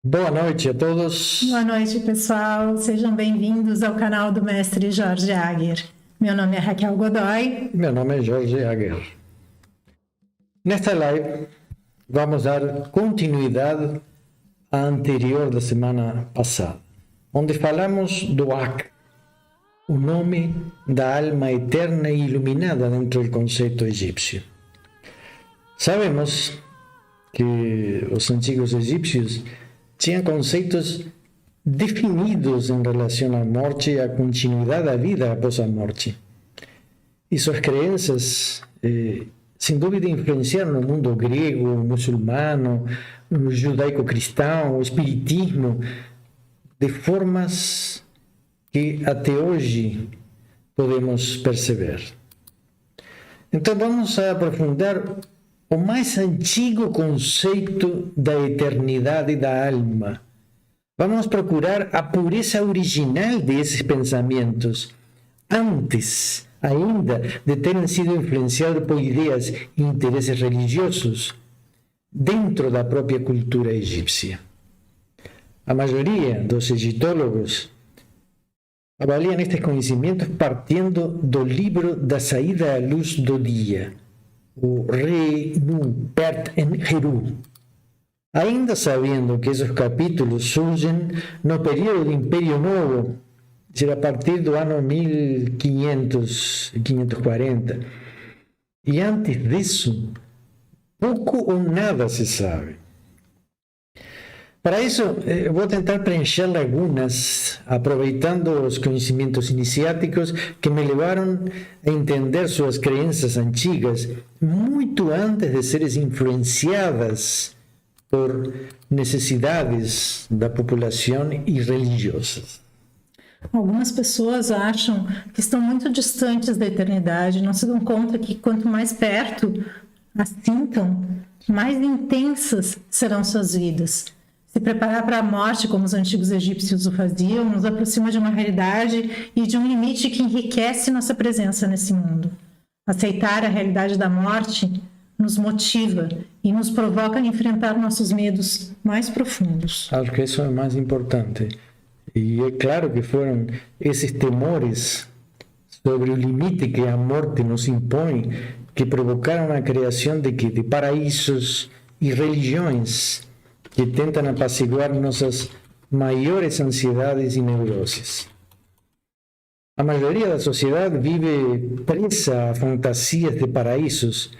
Boa noite a todos. Boa noite, pessoal. Sejam bem-vindos ao canal do Mestre Jorge Agher. Meu nome é Raquel Godoy. Meu nome é Jorge Agher. Nesta live, vamos dar continuidade à anterior da semana passada, onde falamos do Ak, o nome da alma eterna e iluminada dentro do conceito egípcio. Sabemos que os antigos egípcios tinham conceitos definidos em relação à morte e à continuidade da vida após a morte. E suas crenças, sem dúvida, influenciaram o mundo grego, muçulmano, judaico-cristão, o espiritismo, de formas que até hoje podemos perceber. Então vamos aprofundar o mais antigo conceito da eternidade da alma. Vamos procurar a pureza original desses pensamentos, antes ainda de terem sido influenciados por ideias e interesses religiosos dentro da própria cultura egípcia. A maioria dos egiptólogos avaliam estes conhecimentos partindo do livro da saída à luz do dia, o Re-Nu-Pert-En-Heru, ainda sabendo que esses capítulos surgem no período do Império Novo, a partir do ano 1500, 540. E antes disso, pouco ou nada se sabe. Para isso, eu vou tentar preencher lagunas, aproveitando os conhecimentos iniciáticos que me levaram a entender suas crenças antigas muito antes de serem influenciadas por necessidades da população e religiosas. Algumas pessoas acham que estão muito distantes da eternidade, não se dão conta que quanto mais perto a sintam, mais intensas serão suas vidas. Se preparar para a morte, como os antigos egípcios o faziam, nos aproxima de uma realidade e de um limite que enriquece nossa presença nesse mundo. Aceitar a realidade da morte nos motiva e nos provoca a enfrentar nossos medos mais profundos. Acho que isso é mais importante. E é claro que foram esses temores sobre o limite que a morte nos impõe que provocaram a criação de paraísos e religiões que tentam apaciguar nossas maiores ansiedades e neuroses. A maioria da sociedade vive presa a fantasias de paraísos,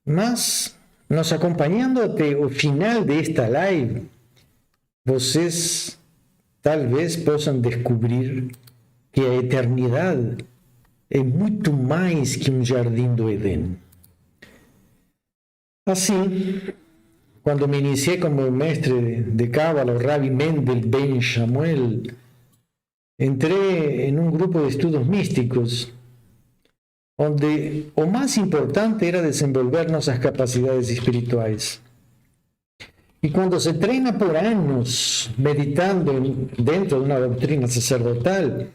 mas, nos acompanhando até o final desta live, vocês talvez possam descobrir que a eternidade é muito mais que um jardim do Éden. Assim, quando me iniciei como mestre de Cábala, o Rabbi Mendel Ben Samuel, entrei em um grupo de estudos místicos, onde o mais importante era desenvolver nossas capacidades espirituais. E quando se treina por anos, meditando dentro de uma doutrina sacerdotal,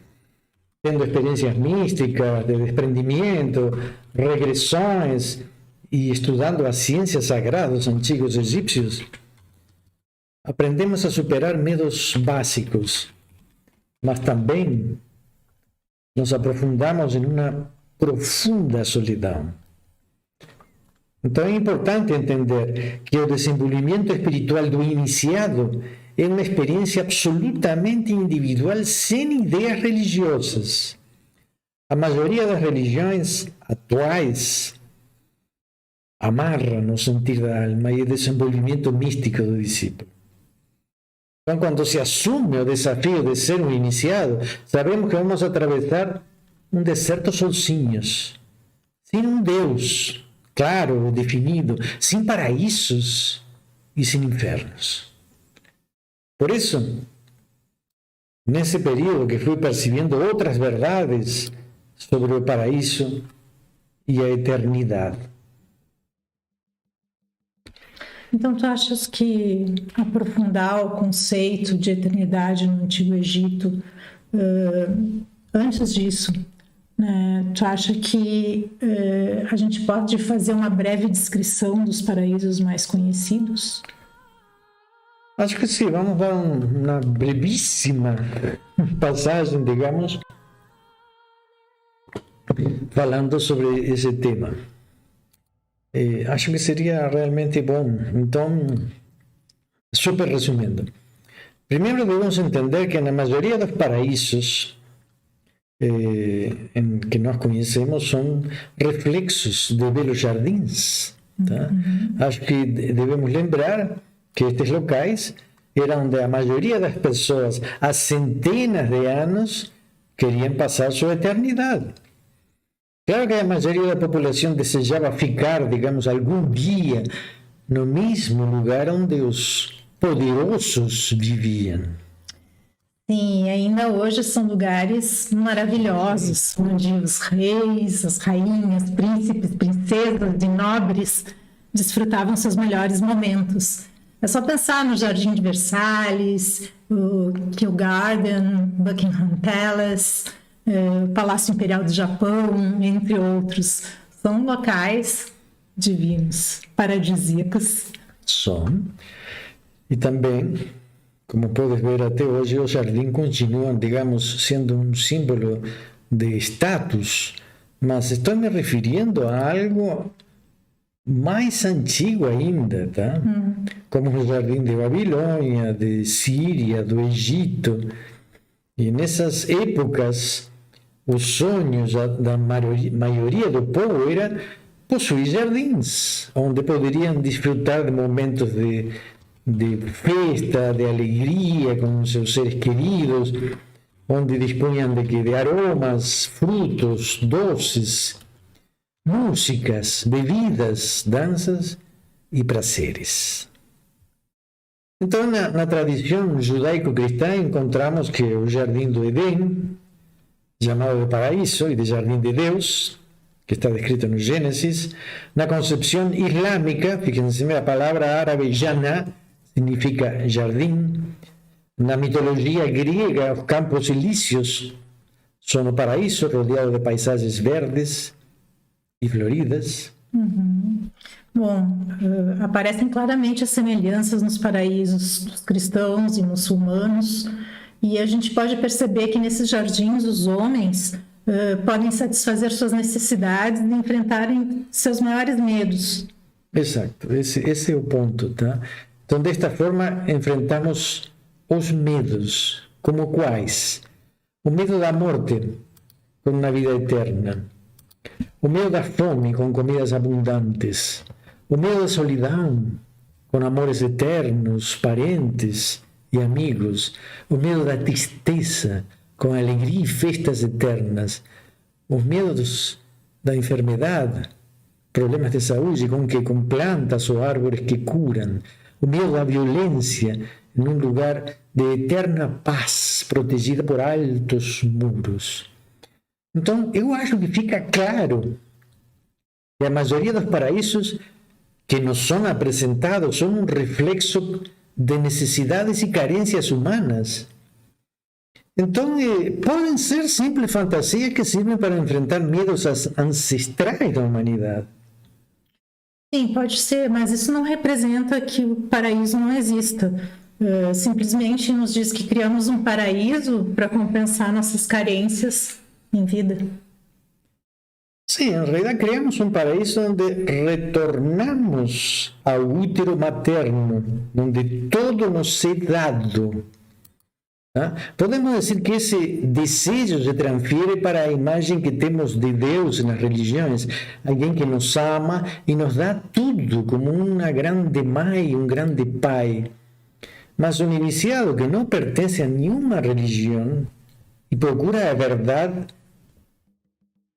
tendo experiências místicas, de desprendimento, regressões, e estudando as ciências sagradas dos antigos egípcios, aprendemos a superar medos básicos, mas também nos aprofundamos em uma profunda solidão. Então é importante entender que o desenvolvimento espiritual do iniciado é uma experiência absolutamente individual, sem ideias religiosas. A maioria das religiões atuais amarra no sentir da alma e o desenvolvimento místico do discípulo. Então, quando se assume o desafio de ser um iniciado, sabemos que vamos atravessar um deserto sozinhos, sem um Deus claro, definido, sem paraísos e sem infernos. Por isso, nesse período que fui percebendo outras verdades sobre o paraíso e a eternidade. Então, tu achas que aprofundar o conceito de eternidade no Antigo Egito, antes disso, né, tu acha que a gente pode fazer uma breve descrição dos paraísos mais conhecidos? Acho que sim, vamos dar uma brevíssima passagem, digamos, falando sobre esse tema. Acho que seria realmente bom. Então, super resumindo. Primeiro devemos entender que na maioria dos paraísos que nós conhecemos são reflexos de belos jardins. Tá? Acho que devemos lembrar que estes locais eram onde a maioria das pessoas, há centenas de anos, queriam passar sua eternidade. Claro que a maioria da população desejava ficar, digamos, algum dia no mesmo lugar onde os poderosos viviam. Sim, ainda hoje são lugares maravilhosos, onde os reis, as rainhas, príncipes, princesas e nobres desfrutavam seus melhores momentos. É só pensar no Jardim de Versalhes, o Kew Garden, Buckingham Palace, o Palácio Imperial do Japão, entre outros. São locais divinos, paradisíacos. São. E também, como podes ver até hoje, os jardins continuam, digamos, sendo um símbolo de status, mas estou me referindo a algo mais antigo ainda, tá? Como o jardim de Babilônia, de Síria, do Egito. E nessas épocas, os sonhos da maioria do povo era possuir jardins, onde poderiam desfrutar de momentos de festa, de alegria com seus seres queridos, onde dispunham de aromas, frutos, doces, músicas, bebidas, danças e prazeres. Então, na tradição judaico-cristã, encontramos que o Jardim do Éden, chamado de paraíso e de Jardim de Deus, que está descrito no Gênesis, na concepção islâmica, fíjense, a palavra árabe Jannah significa jardim. Na mitologia grega, os campos elíseos são o paraíso, rodeado de paisagens verdes e floridas. Bom, aparecem claramente as semelhanças nos paraísos dos cristãos e muçulmanos, e a gente pode perceber que nesses jardins os homens podem satisfazer suas necessidades e enfrentarem seus maiores medos. Exato, esse é o ponto, tá? Então, desta forma, enfrentamos os medos, como quais? O medo da morte, com uma vida eterna. O medo da fome, com comidas abundantes. O medo da solidão, com amores eternos, parentes e amigos. O medo da tristeza, com alegria e festas eternas. Os medos da enfermidade, problemas de saúde, com plantas ou árvores que curam. O medo da violência, em um lugar de eterna paz, protegida por altos muros. Então, eu acho que fica claro que a maioria dos paraísos que nos são apresentados são um reflexo de necessidades e carências humanas. Então, podem ser simples fantasias que servem para enfrentar medos ancestrais da humanidade. Sim, pode ser, mas isso não representa que o paraíso não exista. Simplesmente nos diz que criamos um paraíso para compensar nossas carências em vida. Sim, em realidade criamos um paraíso onde retornamos ao útero materno, onde todo nos é dado. Podemos dizer que esse desejo se transfere para a imagem que temos de Deus nas religiões, alguém que nos ama e nos dá tudo, como uma grande mãe, um grande pai. Mas um iniciado que não pertence a nenhuma religião e procura a verdade,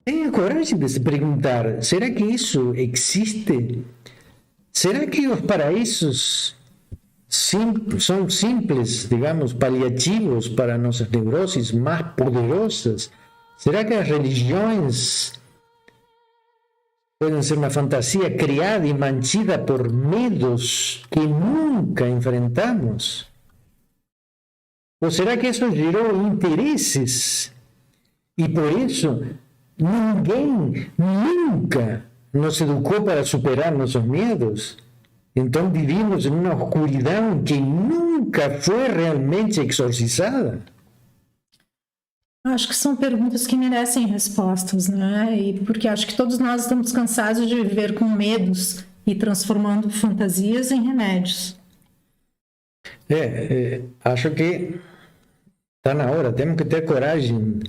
tem a coragem de se perguntar: será que isso existe? Será que os paraísos são simples, digamos, paliativos para nossas neuroses mais poderosas? Será que as religiões podem ser uma fantasia criada e mantida por medos que nunca enfrentamos? Ou será que isso gerou interesses e por isso ninguém nunca nos educou para superar nossos medos? Então vivimos em uma escuridão que nunca foi realmente exorcizada. Acho que são perguntas que merecem respostas, né? E porque acho que todos nós estamos cansados de viver com medos e transformando fantasias em remédios. Acho que está na hora, temos que ter coragem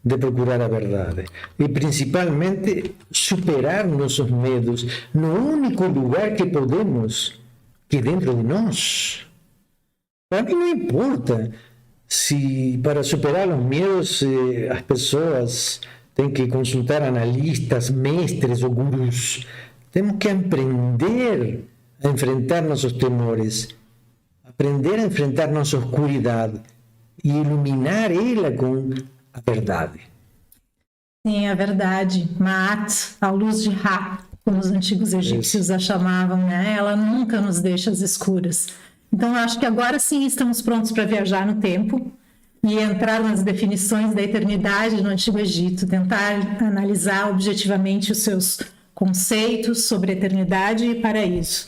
de procurar a verdade e principalmente superar nossos medos no único lugar que podemos, que é dentro de nós. Para mim não importa se para superar os medos as pessoas têm que consultar analistas, mestres ou gurus. Temos que aprender a enfrentar nossos temores, aprender a enfrentar nossa escuridade e iluminar ela com a verdade. Sim, a verdade. Ma'at, a luz de Ra, como os antigos egípcios a chamavam, né? Ela nunca nos deixa às escuras. Então, acho que agora sim estamos prontos para viajar no tempo e entrar nas definições da eternidade no Antigo Egito, tentar analisar objetivamente os seus conceitos sobre eternidade e paraíso.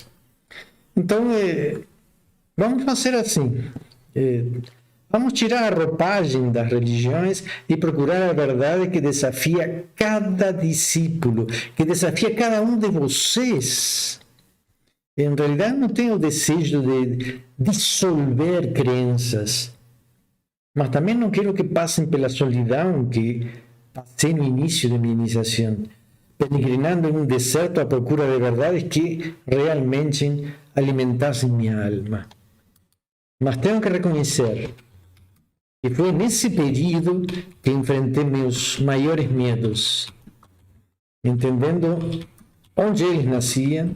Então, vamos fazer assim. Vamos tirar a roupagem das religiões e procurar a verdade que desafia cada discípulo, que desafia cada um de vocês. Em realidade, não tenho o desejo de dissolver crenças, mas também não quero que passem pela solidão que passei no início da minha iniciação, peregrinando em um deserto à procura de verdades que realmente alimentassem minha alma. Mas tenho que reconhecer que foi nesse período que enfrentei meus maiores medos, entendendo onde eles nasciam,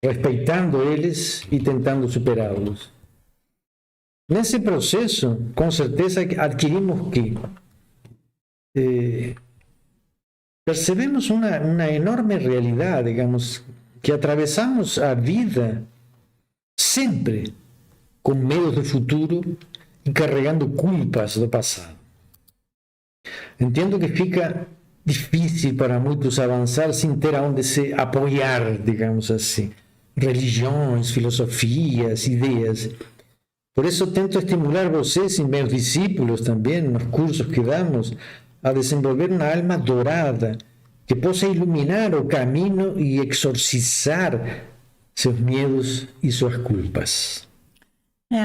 respeitando eles e tentando superá-los. Nesse processo, com certeza, adquirimos que percebemos uma enorme realidade, digamos, que atravessamos a vida sempre com medo do futuro e carregando culpas do passado. Entendo que fica difícil para muitos avançar sem ter aonde se apoiar, digamos assim. Religiões, filosofias, ideias. Por isso tento estimular vocês e meus discípulos também, nos cursos que damos, a desenvolver uma alma dourada que possa iluminar o caminho e exorcizar seus medos e suas culpas.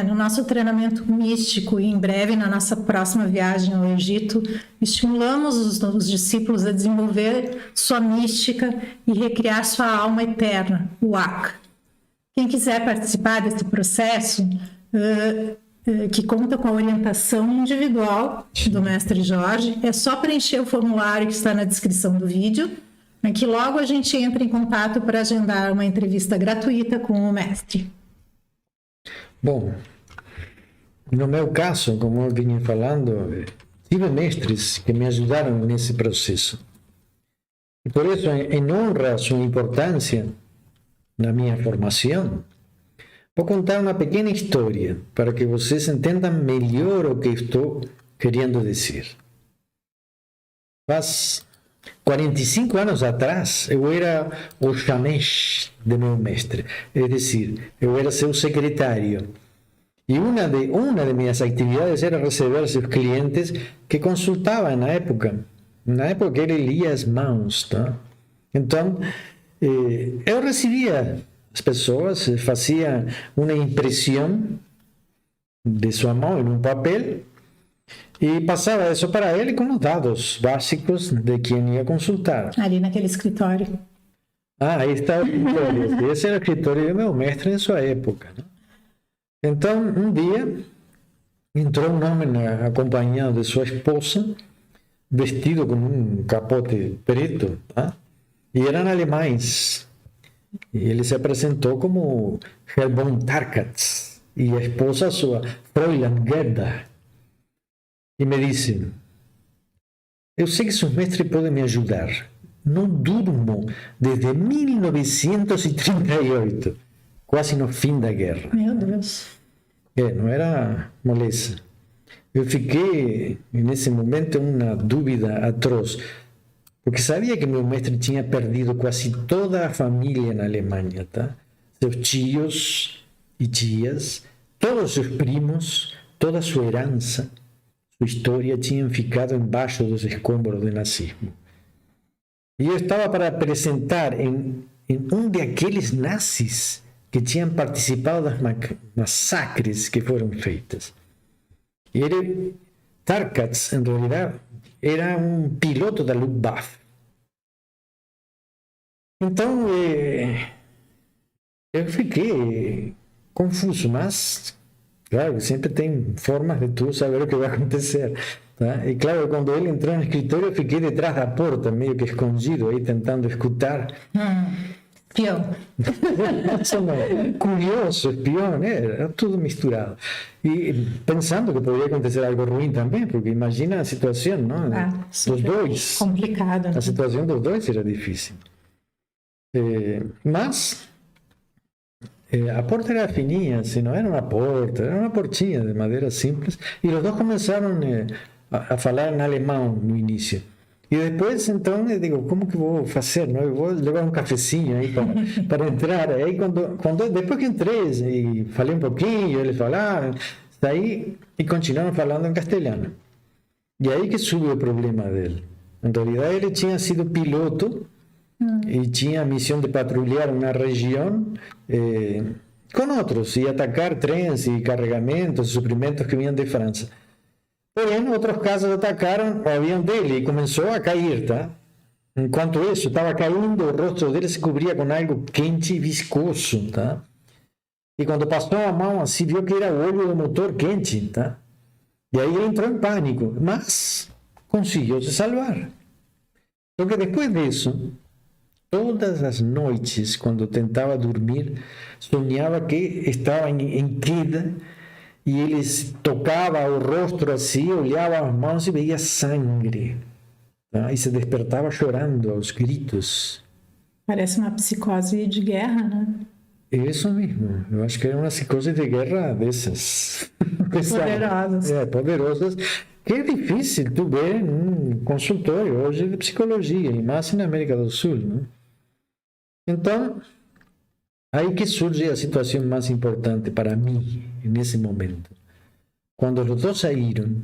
No nosso treinamento místico e em breve na nossa próxima viagem ao Egito, estimulamos os discípulos a desenvolver sua mística e recriar sua alma eterna, o Ak. Quem quiser participar desse processo, que conta com a orientação individual do Mestre Jorge, é só preencher o formulário que está na descrição do vídeo, que logo a gente entra em contato para agendar uma entrevista gratuita com o Mestre. Bom, no meu caso, como eu vinha falando, tive mestres que me ajudaram nesse processo. E por isso, em honra à sua importância na minha formação, vou contar uma pequena história para que vocês entendam melhor o que estou querendo dizer. Faz 45 anos atrás, eu era o chamesh de meu mestre, é decir, eu era seu secretário. E uma de minhas atividades era receber seus clientes que consultavam na época. Na época ele lia as mãos, tá? Então, eu recebia as pessoas, fazia uma impressão de sua mão em um papel e passava isso para ele com os dados básicos de quem ia consultar. Ali naquele escritório. Aí está o escritório. Esse era o escritório do meu mestre em sua época, né? Então, um dia, entrou um homem acompanhado de sua esposa, vestido com um capote preto, tá? E eram alemães. E ele se apresentou como Herr von Tarkatz, e a esposa sua, Fräulein Gerda. E me disse: eu sei que seu mestre pode me ajudar. Não durmo desde 1938, quase no fim da guerra. Meu Deus. Não era moleza. Eu fiquei, nesse momento, uma dúvida atroz, porque sabia que meu mestre tinha perdido quase toda a família na Alemanha, tá? seus tios e tias, todos seus primos, toda a sua herança, sua história tinham ficado embaixo dos escombros do nazismo. E eu estava para apresentar em um daqueles nazis que tinham participado das massacres que foram feitas. E ele, Tarkatz, em realidade, era um piloto da Luftwaffe. Então, eu fiquei confuso, mas, claro, sempre tem formas de tu saber o que vai acontecer. Tá? E, claro, quando ele entrou no escritório, eu fiquei detrás da porta, meio que escondido, aí tentando escutar. Espião. Curioso, espião, era tudo misturado. E pensando que poderia acontecer algo ruim também, porque imagina a situação, não? Dos dois. Complicado. Né? A situação dos dois era difícil. Mas a porta era fininha, assim, não era uma porta, era uma portinha de madeira simples. E os dois começaram a falar em alemão no início. E depois, então, eu digo, como que vou fazer? Não? Eu vou levar um cafezinho aí para entrar. Aí, depois que entrei e falei um pouquinho, eles falaram, saí e continuaram falando em castelhano. E aí que subiu o problema dele. Em realidade, ele tinha sido piloto e tinha a missão de patrulhar uma região com outros e atacar trens e carregamentos, suprimentos que vinham de França. Porém, outros casos atacaram o avião dele e começou a cair, tá? Enquanto isso estava caindo, o rosto dele se cobria com algo quente e viscoso, tá? E quando passou a mão, assim, viu que era o óleo do motor quente, tá? E aí ele entrou em pânico, mas conseguiu se salvar. Só que depois disso, todas as noites, quando tentava dormir, sonhava que estava em queda. E ele tocava o rosto assim, olhava as mãos e veia sangue. Tá? E se despertava chorando aos gritos. Parece uma psicose de guerra, né? Isso mesmo. Eu acho que é uma psicose de guerra dessas. Poderosas. Poderosas. Que é difícil tu ver num consultório hoje de psicologia, e mais na América do Sul. Né? Então, aí que surge a situação mais importante para mim, nesse momento. Quando os dois saíram,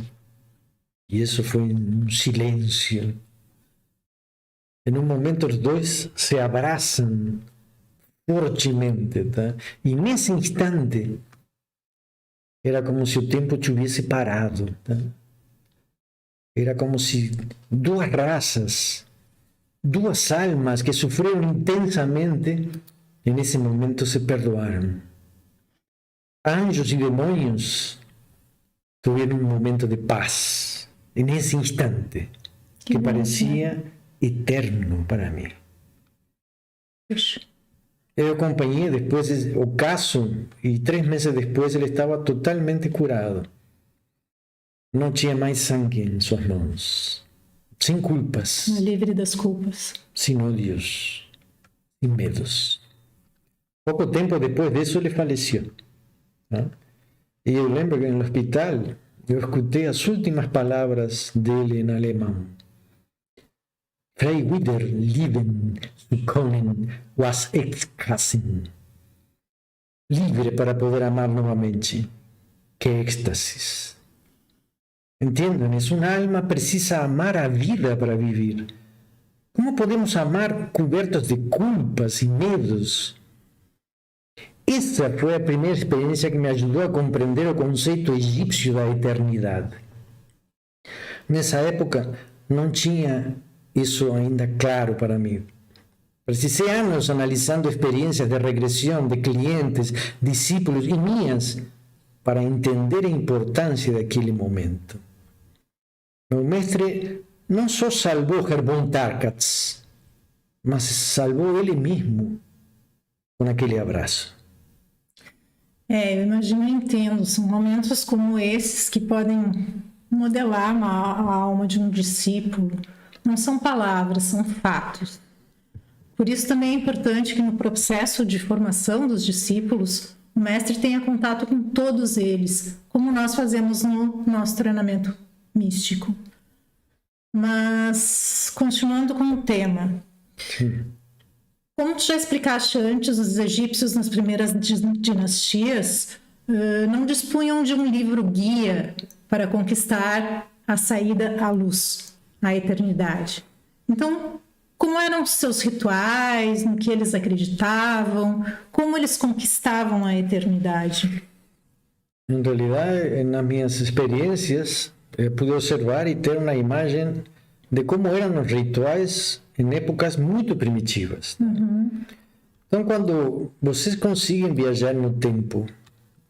e isso foi um silêncio, em um momento os dois se abraçam fortemente, tá? E nesse instante, era como se o tempo tivesse parado, tá? Era como se duas raças, duas almas que sofreram intensamente, e nesse momento se perdoaram. Anjos e demônios tiveram um momento de paz. E nesse instante, que parecia eterno para mim. Eu acompanhei depois o caso e 3 meses depois ele estava totalmente curado. Não tinha mais sangue em suas mãos. Sem culpas. Livre das culpas. Sem ódios. Sem medos. Pouco tempo depois disso, ele faleceu. Né? E eu lembro que no hospital, eu escutei as últimas palavras dele em alemão. Frei wieder lieben zu können, was Ekstasen. Livre para poder amar novamente. Que êxtasis. Entendem? Uma alma precisa amar a vida para viver. Como podemos amar cobertos de culpas e medos? Essa foi a primeira experiência que me ajudou a compreender o conceito egípcio da eternidade. Nessa época, não tinha isso ainda claro para mim. Precisei anos analisando experiências de regressão de clientes, discípulos e minhas para entender a importância daquele momento. Meu mestre não só salvou Herr Tarkatz, mas salvou ele mesmo com aquele abraço. Eu imagino e entendo. São momentos como esses que podem modelar a alma de um discípulo. Não são palavras, são fatos. Por isso também é importante que no processo de formação dos discípulos, o mestre tenha contato com todos eles, como nós fazemos no nosso treinamento místico. Mas, continuando com o tema, Como tu já explicaste antes, os egípcios nas primeiras dinastias não dispunham de um livro-guia para conquistar a saída à luz, à eternidade. Então, como eram os seus rituais, no que eles acreditavam, como eles conquistavam a eternidade? Em realidade, nas minhas experiências, pude observar e ter uma imagem de como eram os rituais em épocas muito primitivas. Então, quando vocês conseguem viajar no tempo,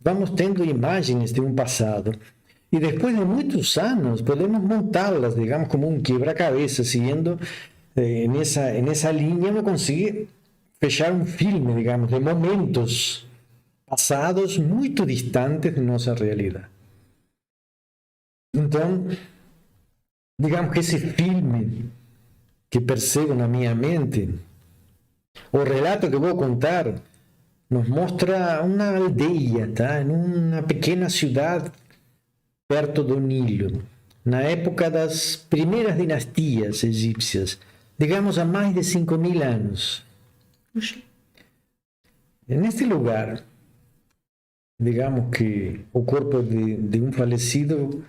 vamos tendo imagens de um passado. E depois de muitos anos, podemos montá-las, digamos, como um quebra-cabeça, seguindo nessa linha, vamos conseguir fechar um filme, digamos, de momentos passados muito distantes de nossa realidade. Então, digamos que esse filme que percebo na minha mente, o relato que vou contar, nos mostra uma aldeia, tá? Em uma pequena cidade perto do Nilo, na época das primeiras dinastias egípcias, digamos há mais de 5.000 anos. Neste lugar, digamos que o corpo de um falecido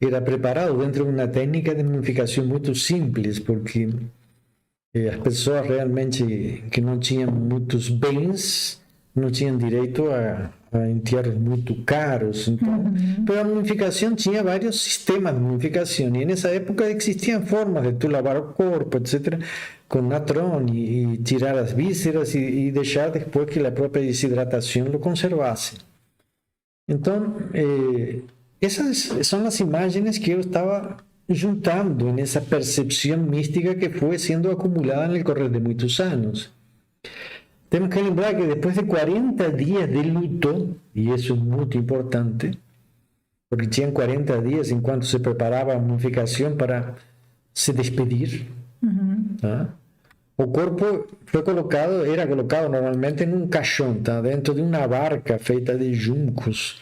era preparado dentro de uma técnica de mumificação muito simples, porque as pessoas realmente que não tinham muitos bens não tinham direito a entierros muito caros. Então, a mumificação tinha vários sistemas de mumificação, e nessa época existiam formas de tu lavar o corpo, etc., com natron e tirar as vísceras e deixar depois que a própria desidratação lo conservasse. Então, essas são as imagens que eu estava juntando nessa percepção mística que foi sendo acumulada no correr de muitos anos. Temos que lembrar que depois de 40 dias de luto, e isso é muito importante, porque tinham 40 dias enquanto se preparava a mumificação para se despedir, tá? O corpo era colocado normalmente em um caixão, tá? Dentro de uma barca feita de juncos,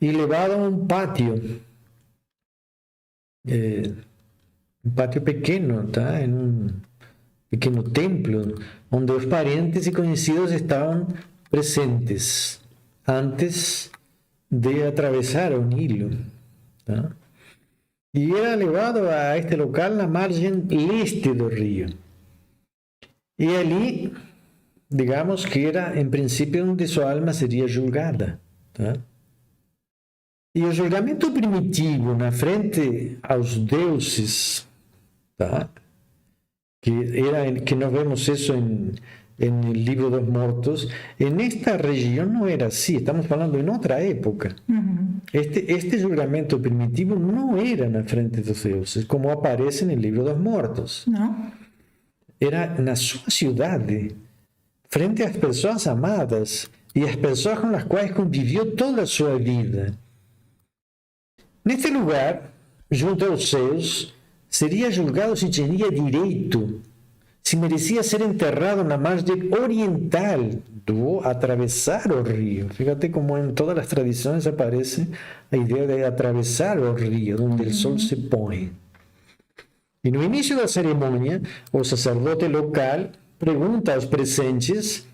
e levado a um pátio, um pátio pequeno, tá? Em um pequeno templo, onde os parentes e conhecidos estavam presentes antes de atravessar o Nilo, tá? E era levado a este local na margem leste do rio. E ali, digamos que era, em princípio, onde sua alma seria julgada, tá? E o julgamento primitivo na frente aos deuses, tá? Que nós vemos isso em Livro dos Mortos, nesta região não era assim, estamos falando em outra época. Este julgamento primitivo não era na frente dos deuses, como aparece no Livro dos Mortos. Não. Era na sua cidade, frente às pessoas amadas e às pessoas com as quais conviveu toda a sua vida. Neste lugar, junto aos céus, seria julgado se tinha direito, se merecia ser enterrado na margem oriental do atravessar o rio. Fíjate como em todas as tradições aparece a ideia de atravessar o rio, onde o sol se põe. E no início da cerimônia, o sacerdote local pergunta aos presentes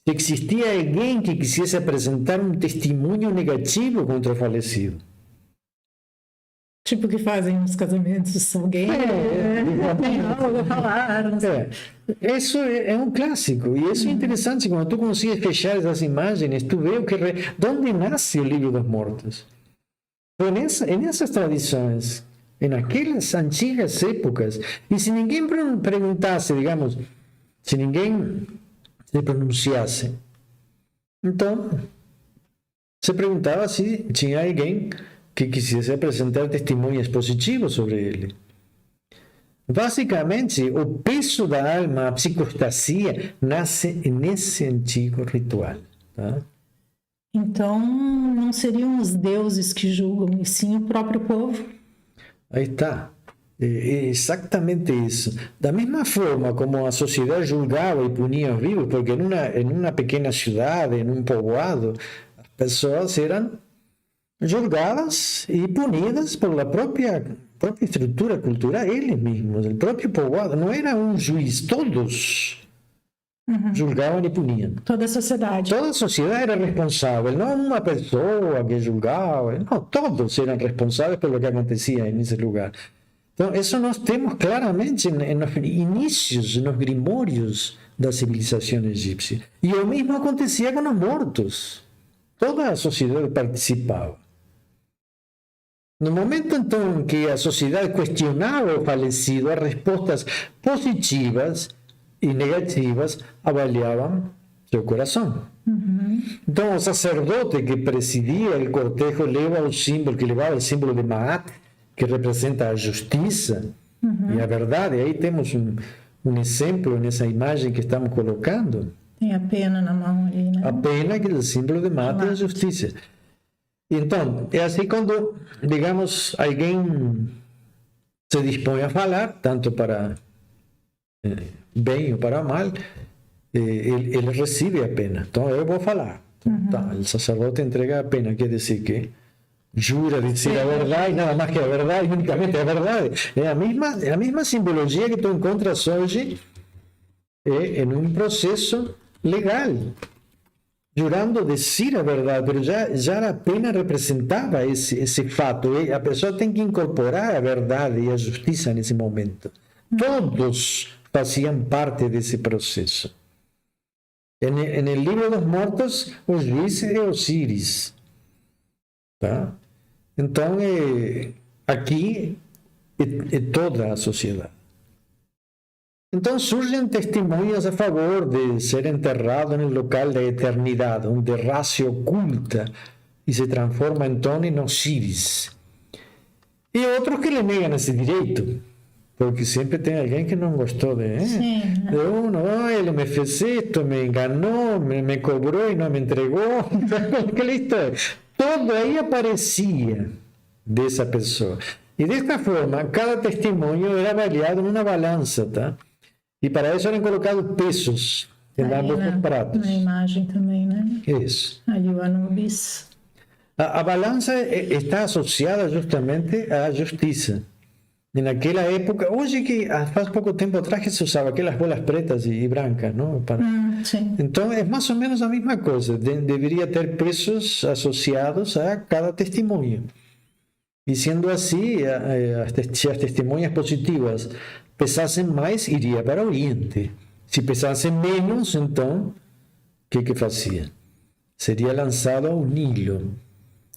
se existia alguém que quisesse apresentar um testemunho negativo contra o falecido. Tipo que fazem nos casamentos, alguém tem algo a falar. Isso é um clássico, e isso é interessante, quando tu consegues fechar essas imagens, tu vê de onde nasce o Livro dos Mortos. Nessas tradições, em aquelas antigas épocas, e se ninguém perguntasse, digamos, se ninguém se pronunciasse, então se perguntava se tinha alguém que quisesse apresentar testemunhos positivos sobre ele. Basicamente, o peso da alma, a psicostasia, nasce nesse antigo ritual. Tá? Então, não seriam os deuses que julgam, e sim o próprio povo? Aí está. É exatamente isso. Da mesma forma como a sociedade julgava e punia os vivos, porque em uma pequena cidade, em um povoado, as pessoas eram julgadas e punidas pela própria estrutura cultural, eles mesmos, o próprio povoado. Não era um juiz, todos julgavam e puniam. Toda a sociedade. Toda a sociedade era responsável, não uma pessoa que julgava, não, todos eram responsáveis pelo que acontecia nesse lugar. Então, isso nós temos claramente nos inícios, nos grimórios da civilização egípcia. E o mesmo acontecia com os mortos. Toda a sociedade participava. No momento, então, que a sociedade questionava o falecido, as respostas positivas e negativas avaliavam seu coração. Então, o sacerdote que presidia o cortejo levava o símbolo de Maat, que representa a justiça e a verdade. Aí temos um exemplo nessa imagem que estamos colocando. Tem a pena na mão ali, né? A pena, que é o símbolo de Maat e a justiça. Então, é assim quando, digamos, alguém se dispõe a falar, tanto para bem ou para mal, ele recebe a pena. Então, eu vou falar. Então, o sacerdote entrega a pena, quer dizer que jura dizer a verdade, nada mais que a verdade, unicamente a verdade. É a mesma simbologia que tu encontras hoje em um processo legal, jurando dizer a verdade, pero já a pena representava esse fato. A pessoa tem que incorporar a verdade e a justiça nesse momento. Todos faziam parte desse processo. No livro dos mortos, o juiz é Osíris. Tá? Então, aqui é toda a sociedade. Então, surgem testemunhas a favor de ser enterrado no local da eternidade, onde raça oculta e se transforma então em Osíris. E outros que lhe negam esse direito, porque sempre tem alguém que não gostou de uno. Ele me fez isto, me enganou, me cobrou e não me entregou. Aquela história. Todo aí aparecia dessa pessoa. E desta forma, cada testemunho era avaliado numa balança, tá? E para isso eram colocados pesos em ambos os pratos. Na imagem também, né? Isso. Ali o Anubis. A balança está associada justamente à justiça. E naquela época, hoje que faz pouco tempo atrás que se usava aquelas bolas pretas e brancas, não? Sim. Então é mais ou menos a mesma coisa. Deveria ter pesos associados a cada testemunho. E sendo assim, se as testemunhas positivas pesassem mais, iria para o Oriente. Se pesassem menos, então, o que fazia? Seria lançado ao Nilo,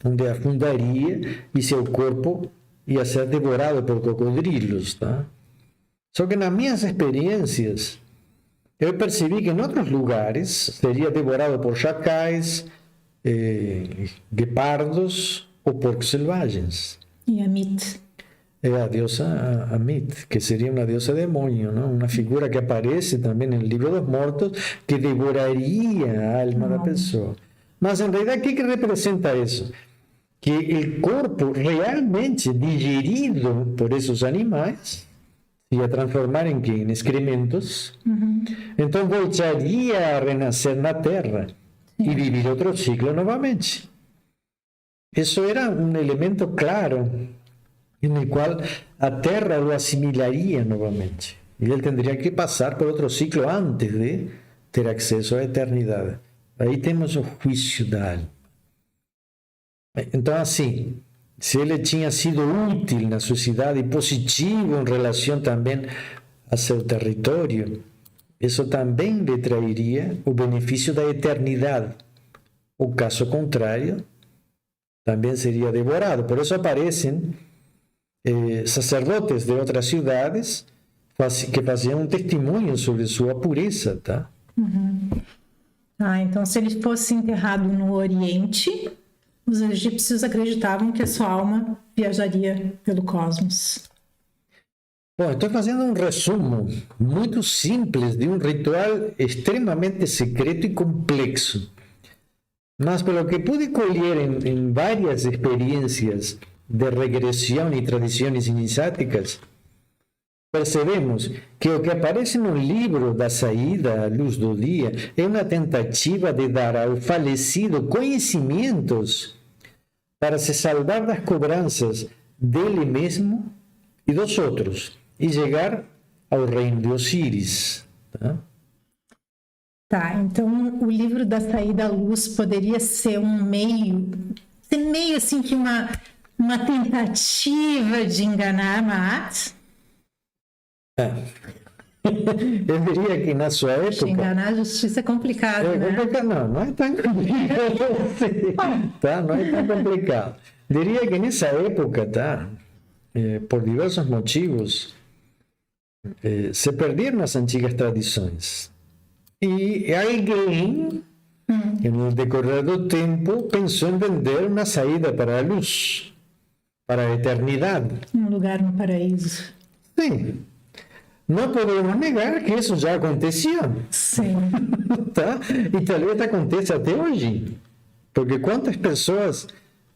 onde afundaria e seu corpo ia ser devorado por cocodrilos, tá? Só que nas minhas experiências, eu percebi que em outros lugares seria devorado por chacais, guepardos ou porcos selvagens. E Amit. É a deusa Amit, que seria uma deusa demônio, não? Uma figura que aparece também no livro dos mortos, que devoraria a alma da pessoa. Mas, em realidade, o que representa isso? Que o corpo realmente digerido por esses animais ia transformar em quê? Em excrementos. Então, voltaria a renascer na terra e viver outro ciclo novamente. Isso era um elemento claro, no qual a terra o assimilaria novamente. E ele teria que passar por outro ciclo antes de ter acesso à eternidade. Aí temos o juízo da alma. Então, assim, se ele tinha sido útil na sociedade e positivo em relação também a seu território, isso também lhe trairia o benefício da eternidade. O caso contrário também seria devorado. Por isso aparecem sacerdotes de outras cidades que faziam um testemunho sobre sua pureza, tá? Então, se ele fosse enterrado no Oriente, os egípcios acreditavam que a sua alma viajaria pelo cosmos. Bom, estou fazendo um resumo muito simples de um ritual extremamente secreto e complexo. Mas, pelo que pude colher em várias experiências de regressão e tradições iniciáticas, percebemos que o que aparece no livro da saída à luz do dia é uma tentativa de dar ao falecido conhecimentos para se salvar das cobranças dele mesmo e dos outros e chegar ao reino de Osíris. Tá? Tá, então o livro da saída à luz poderia ser meio assim que uma tentativa de enganar Maat? Eu diria que na sua época... Enganar a justiça é complicado, né? Não é tão complicado assim, tá? Não é tão complicado. Diria que nessa época, tá? Por diversos motivos, se perderam as antigas tradições. E alguém, no decorrer do tempo, pensou em vender uma saída para a luz, para a eternidade. Um lugar no paraíso. Sim. Não podemos negar que isso já acontecia. Sim. Tá? E talvez aconteça até hoje. Porque quantas pessoas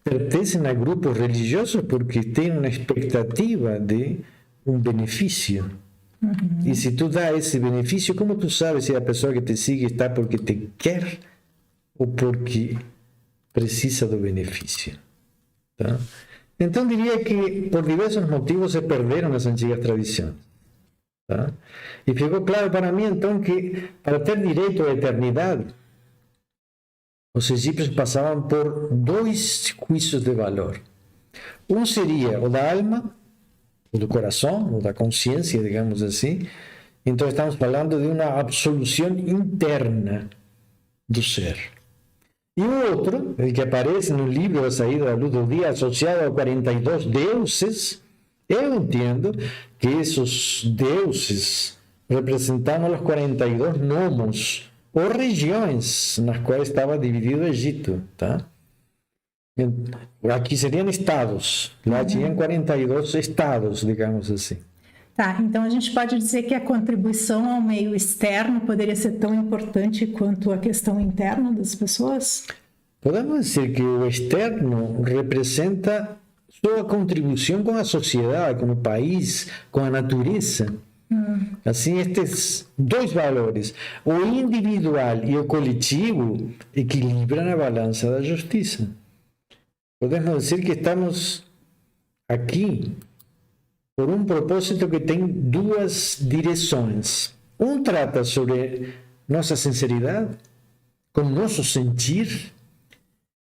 pertencem a grupos religiosos porque têm uma expectativa de um benefício. E se tu dá esse benefício, como tu sabes se a pessoa que te sigue está porque te quer ou porque precisa do benefício? Tá? Então, diria que por diversos motivos se perderam as antigas tradições. Tá? E ficou claro para mim, então, que para ter direito à eternidade, os egípcios passavam por 2 juízos de valor. Um seria o da alma, o do coração, ou da consciência, digamos assim. Então, estamos falando de uma absolução interna do ser. E o outro, el que aparece no livro da Saída da Luz do Dia, associado a 42 deuses, eu entendo que esses deuses representavam os 42 nomos, ou regiões nas quais estava dividido o Egito, tá? Aqui seriam estados, lá tinham 42 estados, digamos assim. Tá, então a gente pode dizer que a contribuição ao meio externo poderia ser tão importante quanto a questão interna das pessoas? Podemos dizer que o externo representa sua contribuição com a sociedade, com o país, com a natureza. Assim, estes 2 valores, o individual e o coletivo, equilibram a balança da justiça. Podemos dizer que estamos aqui por um propósito que tem 2 direções. Um trata sobre nossa sinceridade, com nosso sentir,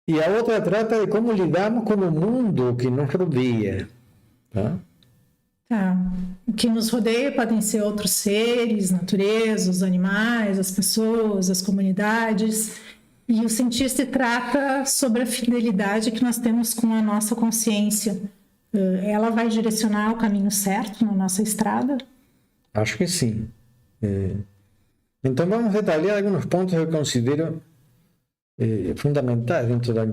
e a outra trata de como lidamos com o mundo que nos rodeia. Tá? Tá. O que nos rodeia podem ser outros seres, natureza, os animais, as pessoas, as comunidades. E o sentir se trata sobre a fidelidade que nós temos com a nossa consciência. Ela vai direcionar o caminho certo na nossa estrada? Acho que sim. Então vamos detalhar alguns pontos que eu considero fundamentais dentro da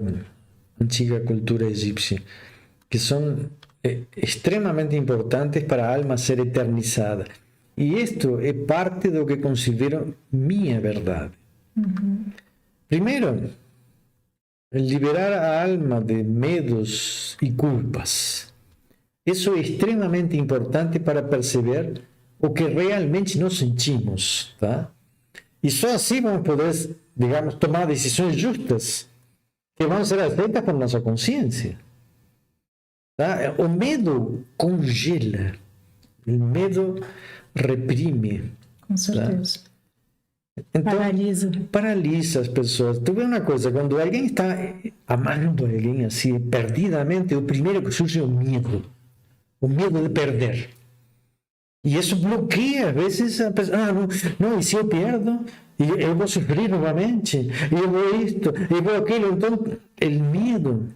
antiga cultura egípcia, que são extremamente importantes para a alma ser eternizada. E isto é parte do que considero minha verdade. Primeiro, liberar a alma de medos e culpas. Isso é extremamente importante para perceber o que realmente nós sentimos, tá? E só assim vamos poder, digamos, tomar decisões justas que vão ser aceitas por nossa consciência. Tá? O medo congela, o medo reprime. Com certeza. Tá? Então, paralisa as pessoas. Tu vê uma coisa, quando alguém está amando alguém assim, perdidamente, o primeiro que surge é o medo de perder. E isso bloqueia, às vezes, a pessoa, não, e se eu perdo, eu vou sofrer novamente, e eu vou isto, e vou aquilo. Então, o medo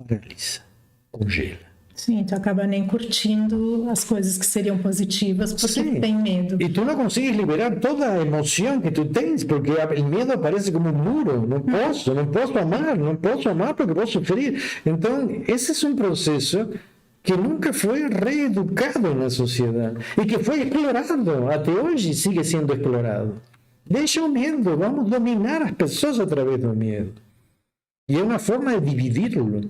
paralisa, congela. Sim, tu acaba nem curtindo as coisas que seriam positivas porque tem medo. E tu não consegues liberar toda a emoção que tu tens, porque o medo aparece como um muro. Não posso amar porque vou sofrer. Então, esse é um processo que nunca foi reeducado na sociedade e que foi explorado, até hoje sigue sendo explorado. Deixa o medo, vamos dominar as pessoas através do medo. E é uma forma de dividi-lo.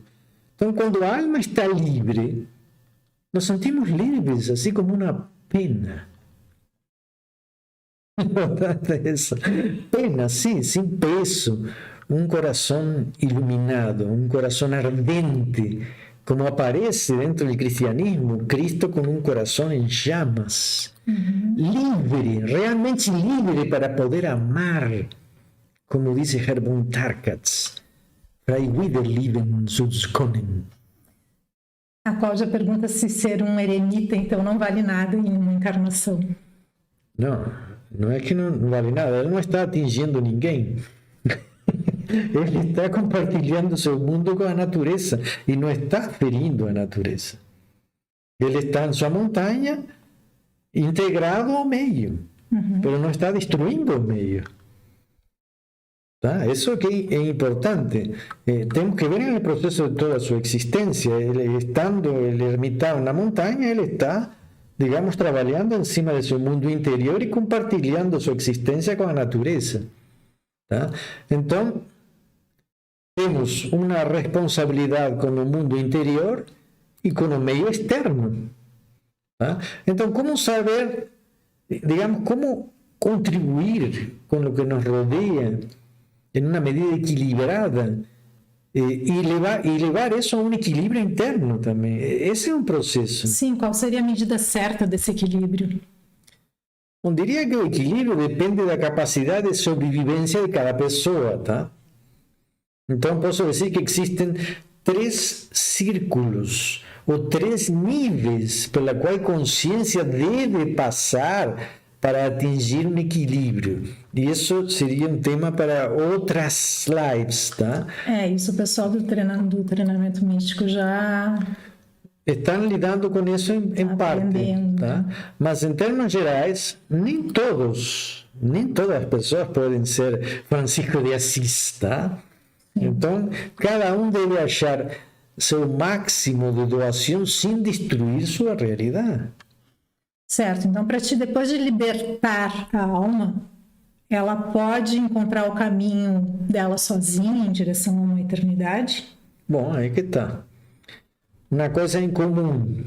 Então, quando a alma está livre, nos sentimos livres, assim como uma pena. Essa pena, sim, sem peso. Um coração iluminado, um coração ardente como aparece dentro do cristianismo, Cristo com um coração em chamas, livre, realmente livre para poder amar, como diz Hermann Tarkatz, frei Widerleben Schutzkonnen. A Cláudia pergunta se ser um eremita, então, não vale nada em uma encarnação. Não é que não vale nada, ele não está atingindo ninguém. Ele está compartilhando seu mundo com a natureza e não está ferindo a natureza. Ele está em sua montanha, integrado ao meio, mas não está destruindo o meio. Tá? Isso que é importante. Temos que ver no processo de toda a sua existência. Ele estando ele ermitado na montanha, ele está, digamos, trabalhando em cima de seu mundo interior e compartilhando sua existência com a natureza. Tá? Então, temos uma responsabilidade com o mundo interior e com o meio externo. Tá? Então, como saber, digamos, como contribuir com o que nos rodeia em uma medida equilibrada e levar isso a um equilíbrio interno também? Esse é um processo. Sim, qual seria a medida certa desse equilíbrio? Eu diria que o equilíbrio depende da capacidade de sobrevivência de cada pessoa, tá? Então, posso dizer que existem 3 círculos ou 3 níveis pela qual a consciência deve passar para atingir um equilíbrio. E isso seria um tema para outras lives, tá? Isso o pessoal do treinamento místico já estão lidando com isso em parte, tá? Mas em termos gerais, nem todas as pessoas podem ser Francisco de Assis, tá? Então, cada um deve achar seu máximo de doação sem destruir sua realidade. Certo. Então, para ti, depois de libertar a alma, ela pode encontrar o caminho dela sozinha em direção a uma eternidade? Bom, aí que está. Uma coisa em comum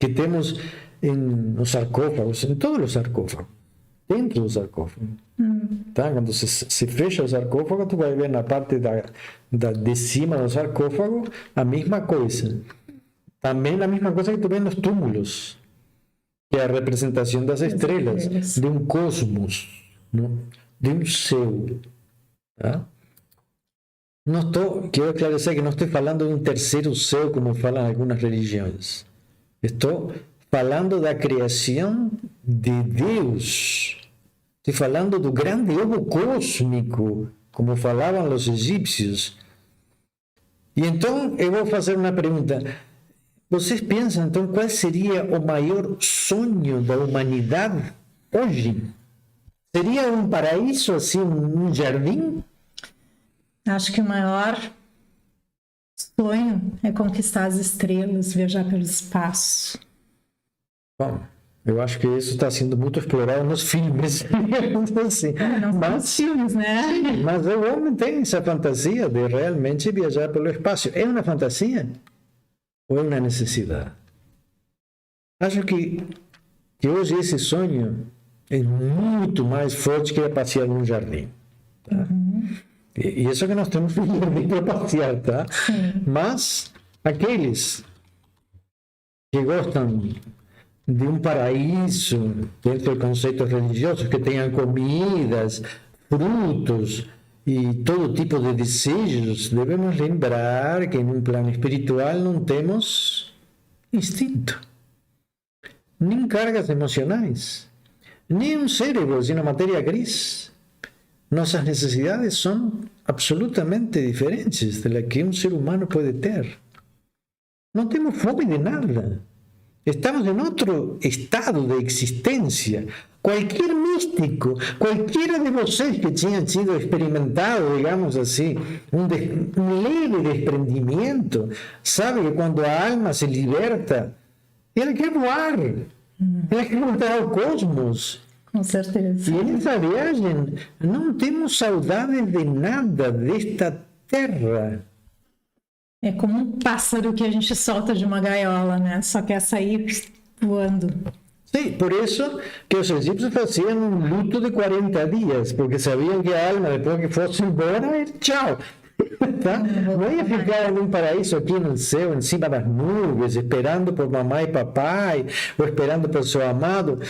que temos nos sarcófagos, em todos os sarcófagos, dentro do sarcófago. Tá? Quando se fecha o sarcófago, tu vai ver na parte de cima do sarcófago a mesma coisa. Também a mesma coisa que tu vê nos túmulos, que é a representação das estrelas, de um cosmos, não? De um céu. Tá? Quero esclarecer que não estou falando de um terceiro céu, como falam algumas religiões. Estou falando da criação de Deus. Estou falando do grande ovo cósmico, como falavam os egípcios. E então eu vou fazer uma pergunta. Vocês pensam, então, qual seria o maior sonho da humanidade hoje? Seria um paraíso, assim, um jardim? Acho que o maior sonho é conquistar as estrelas, viajar pelo espaço. Bom, eu acho que isso está sendo muito explorado nos filmes. Assim. Nos filmes, né? Mas o homem tem essa fantasia de realmente viajar pelo espaço. É uma fantasia ou é uma necessidade? Acho que hoje esse sonho é muito mais forte que passear num jardim. Tá? E isso que nós temos um jardim para passear, tá? Sim. Mas aqueles que gostam de um paraíso dentro de conceitos religiosos, que tenham comidas, frutos e todo tipo de desejos, devemos lembrar que em um plano espiritual não temos instinto, nem cargas emocionais, nem um cérebro, sino matéria gris. Nossas necessidades são absolutamente diferentes das que um ser humano pode ter. Não temos fome de nada. Estamos em outro estado de existência. Qualquer místico, qualquer de vocês que tenha sido experimentado, digamos assim, um leve desprendimento, sabe que quando a alma se liberta, ela quer voar. Ela quer voltar ao cosmos. Com certeza. E nessa viagem não temos saudade de nada desta terra. É como um pássaro que a gente solta de uma gaiola, né? Só quer sair voando. Sim, por isso que os egípcios faziam um luto de 40 dias, porque sabiam que a alma, depois que fosse embora, tchau. Tá? Não ia ficar num paraíso aqui no céu, em cima das nuvens, esperando por mamãe e papai, ou esperando por seu amado.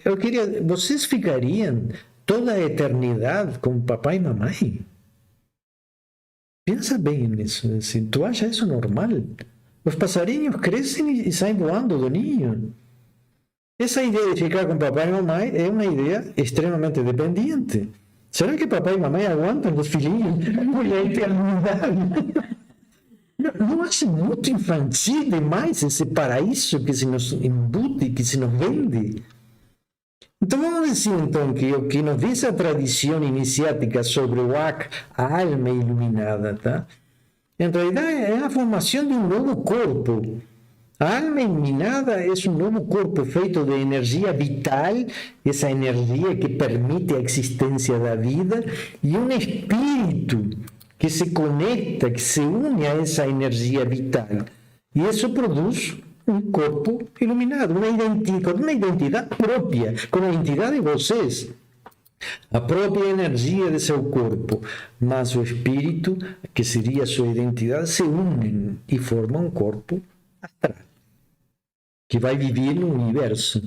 Eu queria, vocês ficariam toda a eternidade com papai e mamãe? Pensa bem nisso. Assim, tu acha isso normal? Os passarinhos crescem e saem voando do ninho. Essa ideia de ficar com papai e mamãe é uma ideia extremamente dependente. Será que papai e mamãe aguentam os filhinhos por a eternidade? Não acha muito infantil demais esse paraíso que se nos embute, que se nos vende? Então vamos dizer então que o que nos diz a tradição iniciática sobre o Ak, a alma iluminada, tá? Em realidade é a formação de um novo corpo. A alma iluminada é um novo corpo feito de energia vital, essa energia que permite a existência da vida, e um espírito que se conecta, que se une a essa energia vital. E isso produz um corpo iluminado, uma identidade própria, com a identidade de vocês. A própria energia de seu corpo, mas o espírito, que seria a sua identidade, se unem e formam um corpo astral, que vai viver no universo.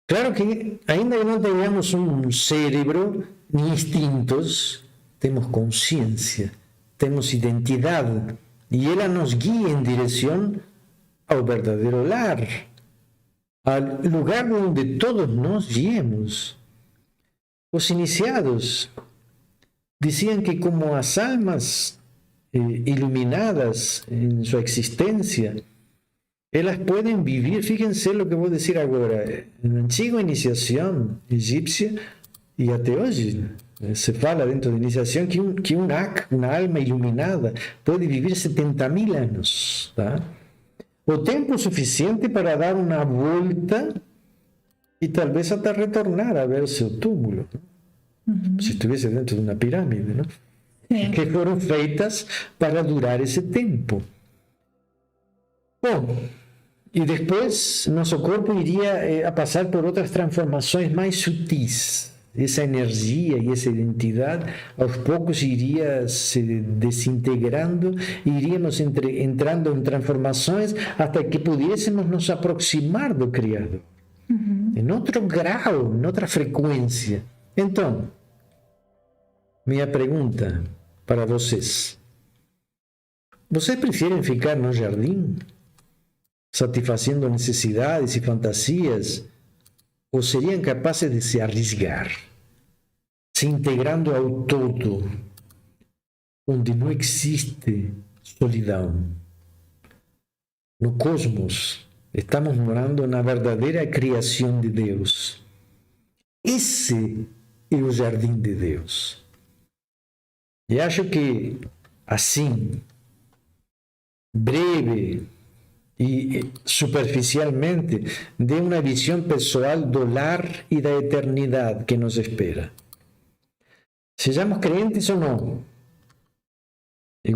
Claro que ainda que não tenhamos um cérebro, nem instintos, temos consciência, temos identidade, e ela nos guia em direção ao verdadeiro lar, ao lugar onde todos nós viemos. Os iniciados diziam que como as almas iluminadas em sua existência, elas podem viver, fíjense o que vou dizer agora, na antiga iniciação egípcia, e até hoje se fala dentro da iniciação que uma alma iluminada pode viver 70.000 anos, tá? O tempo suficiente para dar uma volta e talvez até retornar a ver seu túmulo, se estivesse dentro de uma pirâmide, não? Que foram feitas para durar esse tempo. Bom, e depois nosso corpo iria a passar por outras transformações mais sutis. Essa energia e essa identidade aos poucos iria se desintegrando, iríamos entrando em transformações até que pudéssemos nos aproximar do Criador, em outro grau, em outra frequência. Então, minha pergunta para vocês: vocês preferem ficar no jardim, satisfazendo necessidades e fantasias, ou seriam capazes de se arriscar, se integrando ao todo, onde não existe solidão? No cosmos, estamos morando na verdadeira criação de Deus. Esse é o jardim de Deus. E acho que, assim, breve e superficialmente, dê uma visão pessoal do lar e da eternidade que nos espera. Sejamos crentes ou não, de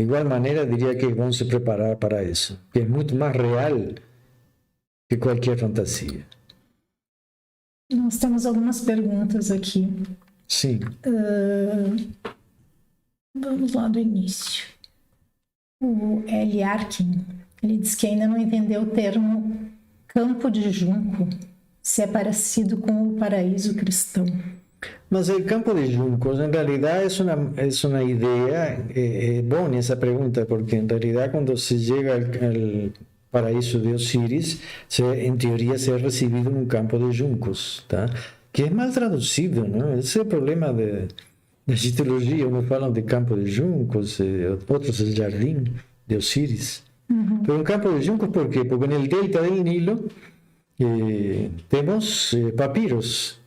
igual maneira, diria que vamos se preparar para isso, que é muito mais real que qualquer fantasia. Nós temos algumas perguntas aqui. Sim. Vamos lá do início. O L. Arkin, ele diz que ainda não entendeu o termo campo de junco, se é parecido com o paraíso cristão. Mas o campo de juncos, em realidade, é uma ideia, é bom essa pergunta, porque em realidade, quando se chega ao paraíso de Osíris, em teoria, se é recebido num campo de juncos, tá? Que é mal traduzido, não? Esse é o problema da egiptologia, uns falam de campo de juncos, outros de jardim de Osíris. Pero um campo de juncos, ¿por quê? Porque no delta del Nilo temos papiros.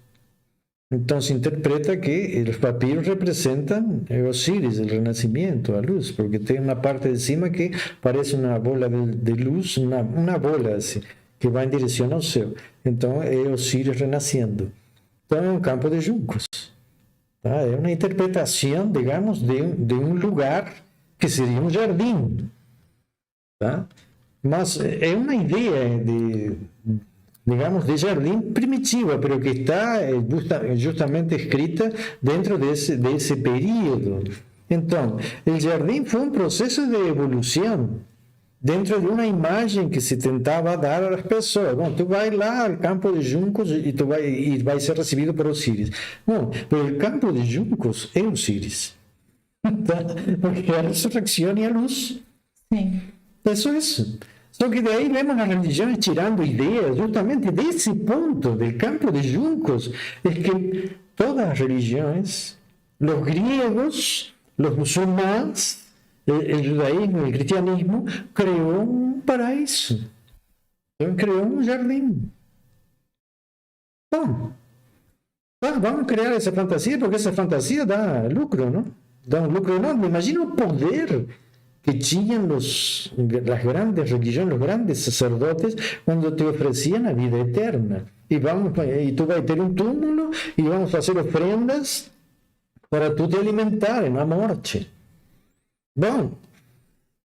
Então se interpreta que os papiros representam Osíris, o renascimento, a luz, porque tem uma parte de cima que parece uma bola de luz, uma bola assim, que vai em direção ao céu. Então é Osíris renascendo. Então é um campo de juncos. Tá? É uma interpretação, digamos, de um lugar que seria um jardim. Tá? Mas é uma ideia digamos, de jardim primitiva, pero que está justamente escrita dentro desse período. Entonces, el jardín fue un proceso de evolución dentro de una imagen que se tentaba dar a las personas. Bueno, tú vas lá al campo de juncos y vas a ser recibido por Osiris. No, pero el campo de juncos es Osiris. Porque es la resurrección y la luz. Sim. Eso es. Só que de ahí vemos las religiones tirando ideas justamente de ese punto, del campo de juncos. Es que todas las religiones, los griegos, los musulmanes, el judaísmo, el cristianismo, creó un paraíso, creó un jardín. Bom, vamos a crear esa fantasía porque esa fantasía da lucro, ¿no? Da un lucro enorme. Imagina el poder que tenían las grandes religiones, los grandes sacerdotes, cuando te ofrecían la vida eterna. Y tú vas a tener un túmulo y vamos a hacer ofrendas para tú te alimentar en la muerte. Bueno,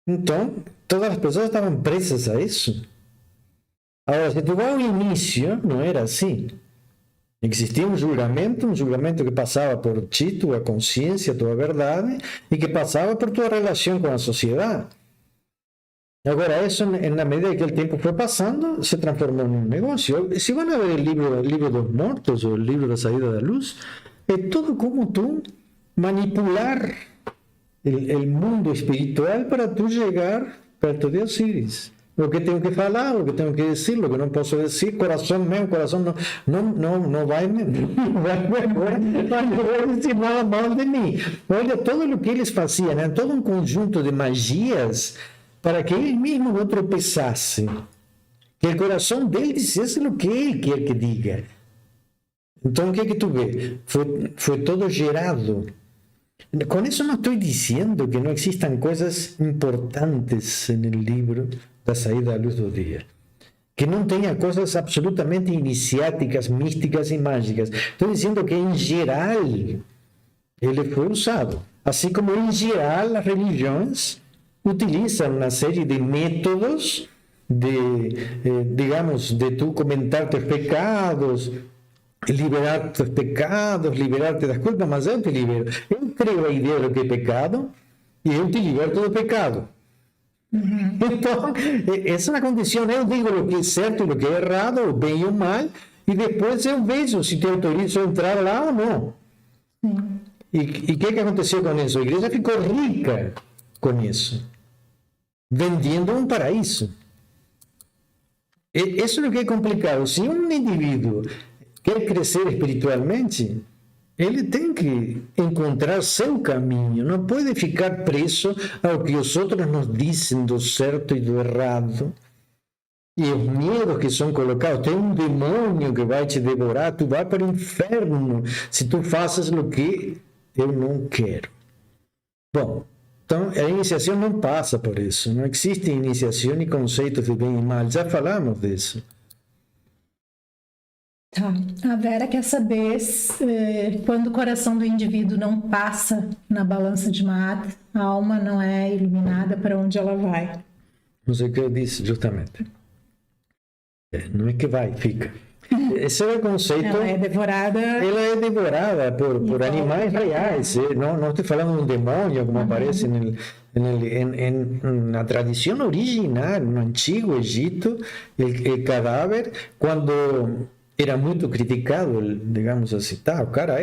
entonces, todas las personas estaban presas a eso. Ahora, si tú vas al inicio, no era así. Existia um julgamento que passava por ti, tua consciência, tua verdade, e que passava por tua relação com a sociedade. Agora, isso, na medida que o tempo foi passando, se transformou num negócio. Se vão a ver o livro dos mortos, ou o livro da saída da luz, é tudo como tu manipular o mundo espiritual para tu chegar perto de Osiris. Lo que tengo que falar, lo que tengo que decir, lo que no puedo decir, corazón mío, corazón no va a decir nada mal de mí. Olha, todo lo que eles hacían, era todo un conjunto de magias para que él mismo no tropezase, que el corazón de él diciese lo que él quiere que diga. Entonces, ¿qué que tú ves? Fue todo gerado. Con eso no estoy diciendo que no existan cosas importantes en el libro da saída da luz do dia, que não tenha coisas absolutamente iniciáticas, místicas e mágicas. Estou dizendo que, em geral, ele foi usado. Assim como, em geral, as religiões utilizam uma série de métodos de tu comentar teus pecados, liberar teus pecados, liberar-te das culpas, mas eu te libero. Eu creo a ideia do que é pecado e eu te liberto do pecado. Então, essa é a condição. Eu digo o que é certo e o que é errado, o bem e o mal, e depois eu vejo se te autorizo a entrar lá ou não. E o que aconteceu com isso? A igreja ficou rica com isso, vendendo um paraíso. Isso é o que é complicado. Se um indivíduo quer crescer espiritualmente, ele tem que encontrar seu caminho, não pode ficar preso ao que os outros nos dizem do certo e do errado. E os medos que são colocados, tem um demônio que vai te devorar, tu vai para o inferno se tu fazes o que eu não quero. Bom, então a iniciação não passa por isso, não existe iniciação e conceitos de bem e mal, já falamos disso. Tá. A Vera quer saber quando o coração do indivíduo não passa na balança de Maat, a alma não é iluminada, para onde ela vai. Não sei o que eu disse, justamente. Não é que vai, fica. Esse é o conceito. Ela é devorada. Ela é devorada por animais reais. Não estou falando de um demônio, como aparece na tradição original, no antigo Egito, o cadáver, quando era muito criticado, digamos assim, tá, o cara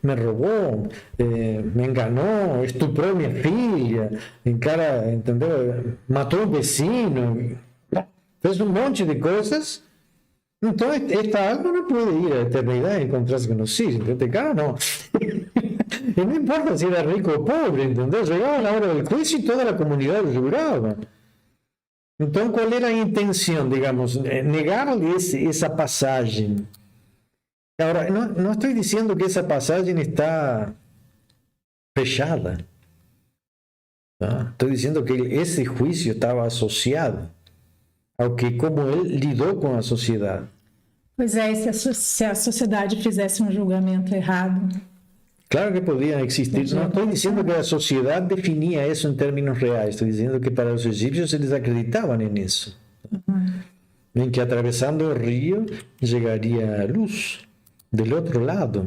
me roubou, me enganou, estuprou minha filha, o cara, entendeu? Matou um vecino, fez um monte de coisas. Então, esta alma não pode ir à eternidade e encontrar-se com Osiris, entendeu? Cara, não. E não importa se era rico ou pobre, entendeu? Chegava na hora do juízo e toda a comunidade jurava. Então, qual era a intenção, digamos, negar-lhe essa passagem? Agora, não estou dizendo que essa passagem está fechada. Tá? Estou dizendo que esse juízo estava associado ao que, como ele lidou com a sociedade. Pois é, se a sociedade fizesse um julgamento errado. Claro que podían existir. No estoy diciendo que la sociedad definía eso en términos reales. Estoy diciendo que para los egipcios ellos acreditaban en eso. En que atravesando el río llegaría luz del otro lado.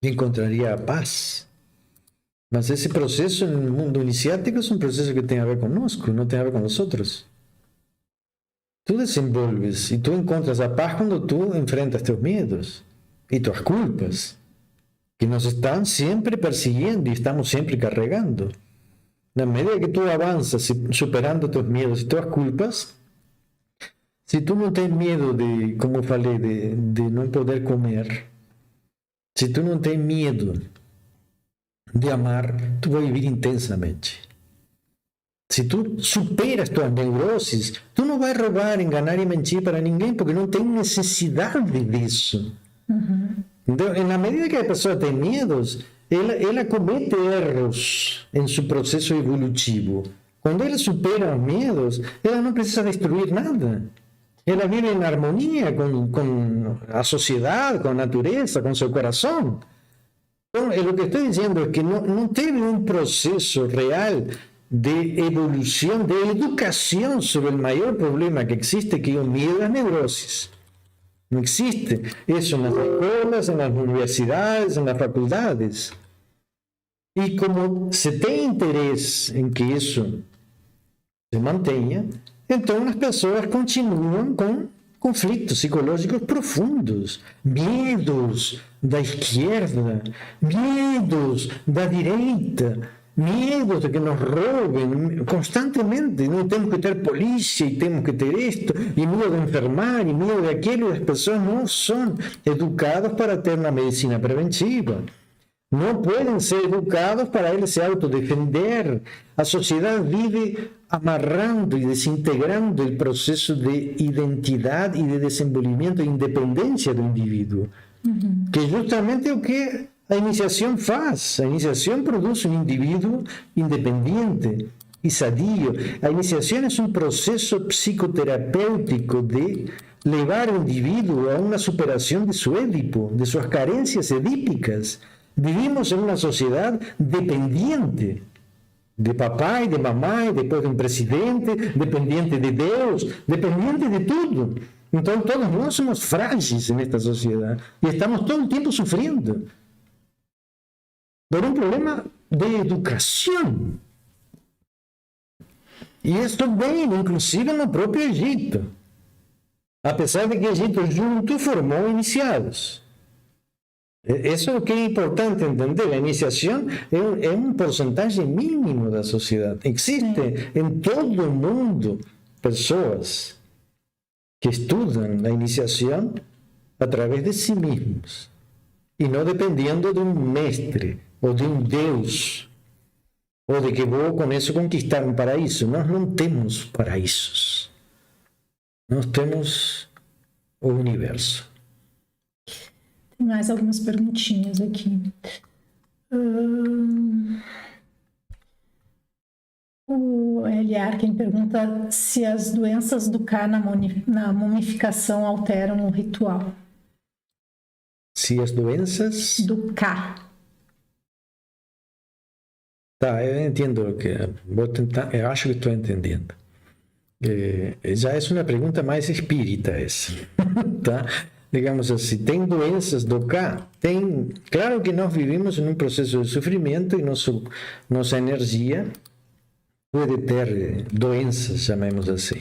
Y encontraría paz. Mas esse processo no mundo iniciático é um processo que tem a ver conosco, não tem a ver com os outros. Tu desenvolves e tu encontras a paz quando tu enfrentas teus medos e tuas culpas, que nos estão sempre perseguindo e estamos sempre carregando. Na medida que tu avanças superando teus medos e tuas culpas, se tu não tens medo de, como eu falei, de não poder comer, se tu não tens medo de amar, tu vai viver intensamente. Se tu superas tuas neuroses, tu não vai roubar, enganar e mentir para ninguém, porque não tem necessidade disso. Então, na medida que a pessoa tem medos, ela comete erros em seu processo evolutivo. Quando ela supera os medos, ela não precisa destruir nada. Ela vive em harmonia com a sociedade, com a natureza, com seu coração. Então, o que estou dizendo é que não teve um processo real de evolução, de educação sobre o maior problema que existe, que é o medo às neuroses. Não existe isso nas escolas, nas universidades, nas faculdades. E como se tem interesse em que isso se mantenha, então as pessoas continuam com conflitos psicológicos profundos, medos da esquerda, medos da direita, medos de que nos roubem constantemente. Não temos que ter polícia e temos que ter isto, e medo de enfermar, e medo de aquilo. As pessoas não são educadas para ter uma medicina preventiva. Não podem ser educados para eles se autodefender. A sociedade vive amarrando e desintegrando o processo de identidade e de desenvolvimento e independência do indivíduo. Que justamente é o que a iniciação faz. A iniciação produz um indivíduo independente e sadio. A iniciação é um processo psicoterapêutico de levar o indivíduo a uma superação de seu Édipo, de suas carências edípicas. Vivimos em uma sociedade dependiente de papai, de mamãe, depois de um presidente, dependente de Deus, dependente de tudo. Então, todos nós somos frágeis nesta sociedade e estamos todo o tempo sofrendo por um problema de educação. E isso vem, inclusive, no próprio Egito. Apesar de que o Egito junto formou iniciados. Isso é o que é importante entender. A iniciação é um porcentagem mínimo da sociedade. Existe em todo o mundo pessoas que estudam a iniciação através de si mesmos e não dependendo de um mestre ou de um Deus ou de que vou com isso conquistar um paraíso. Nós não temos paraísos. Nós temos o universo. Tem mais algumas perguntinhas aqui. O Eliar, quem pergunta se as doenças do K na mumificação alteram o ritual. Se as doenças do K. Tá, eu entendo o que. Vou tentar, eu acho que estou entendendo. Já é uma pergunta mais espírita essa, tá? Digamos assim, tem doenças do K? Tem. Claro que nós vivimos em um processo de sofrimento e nossa energia pode ter doenças, chamemos assim.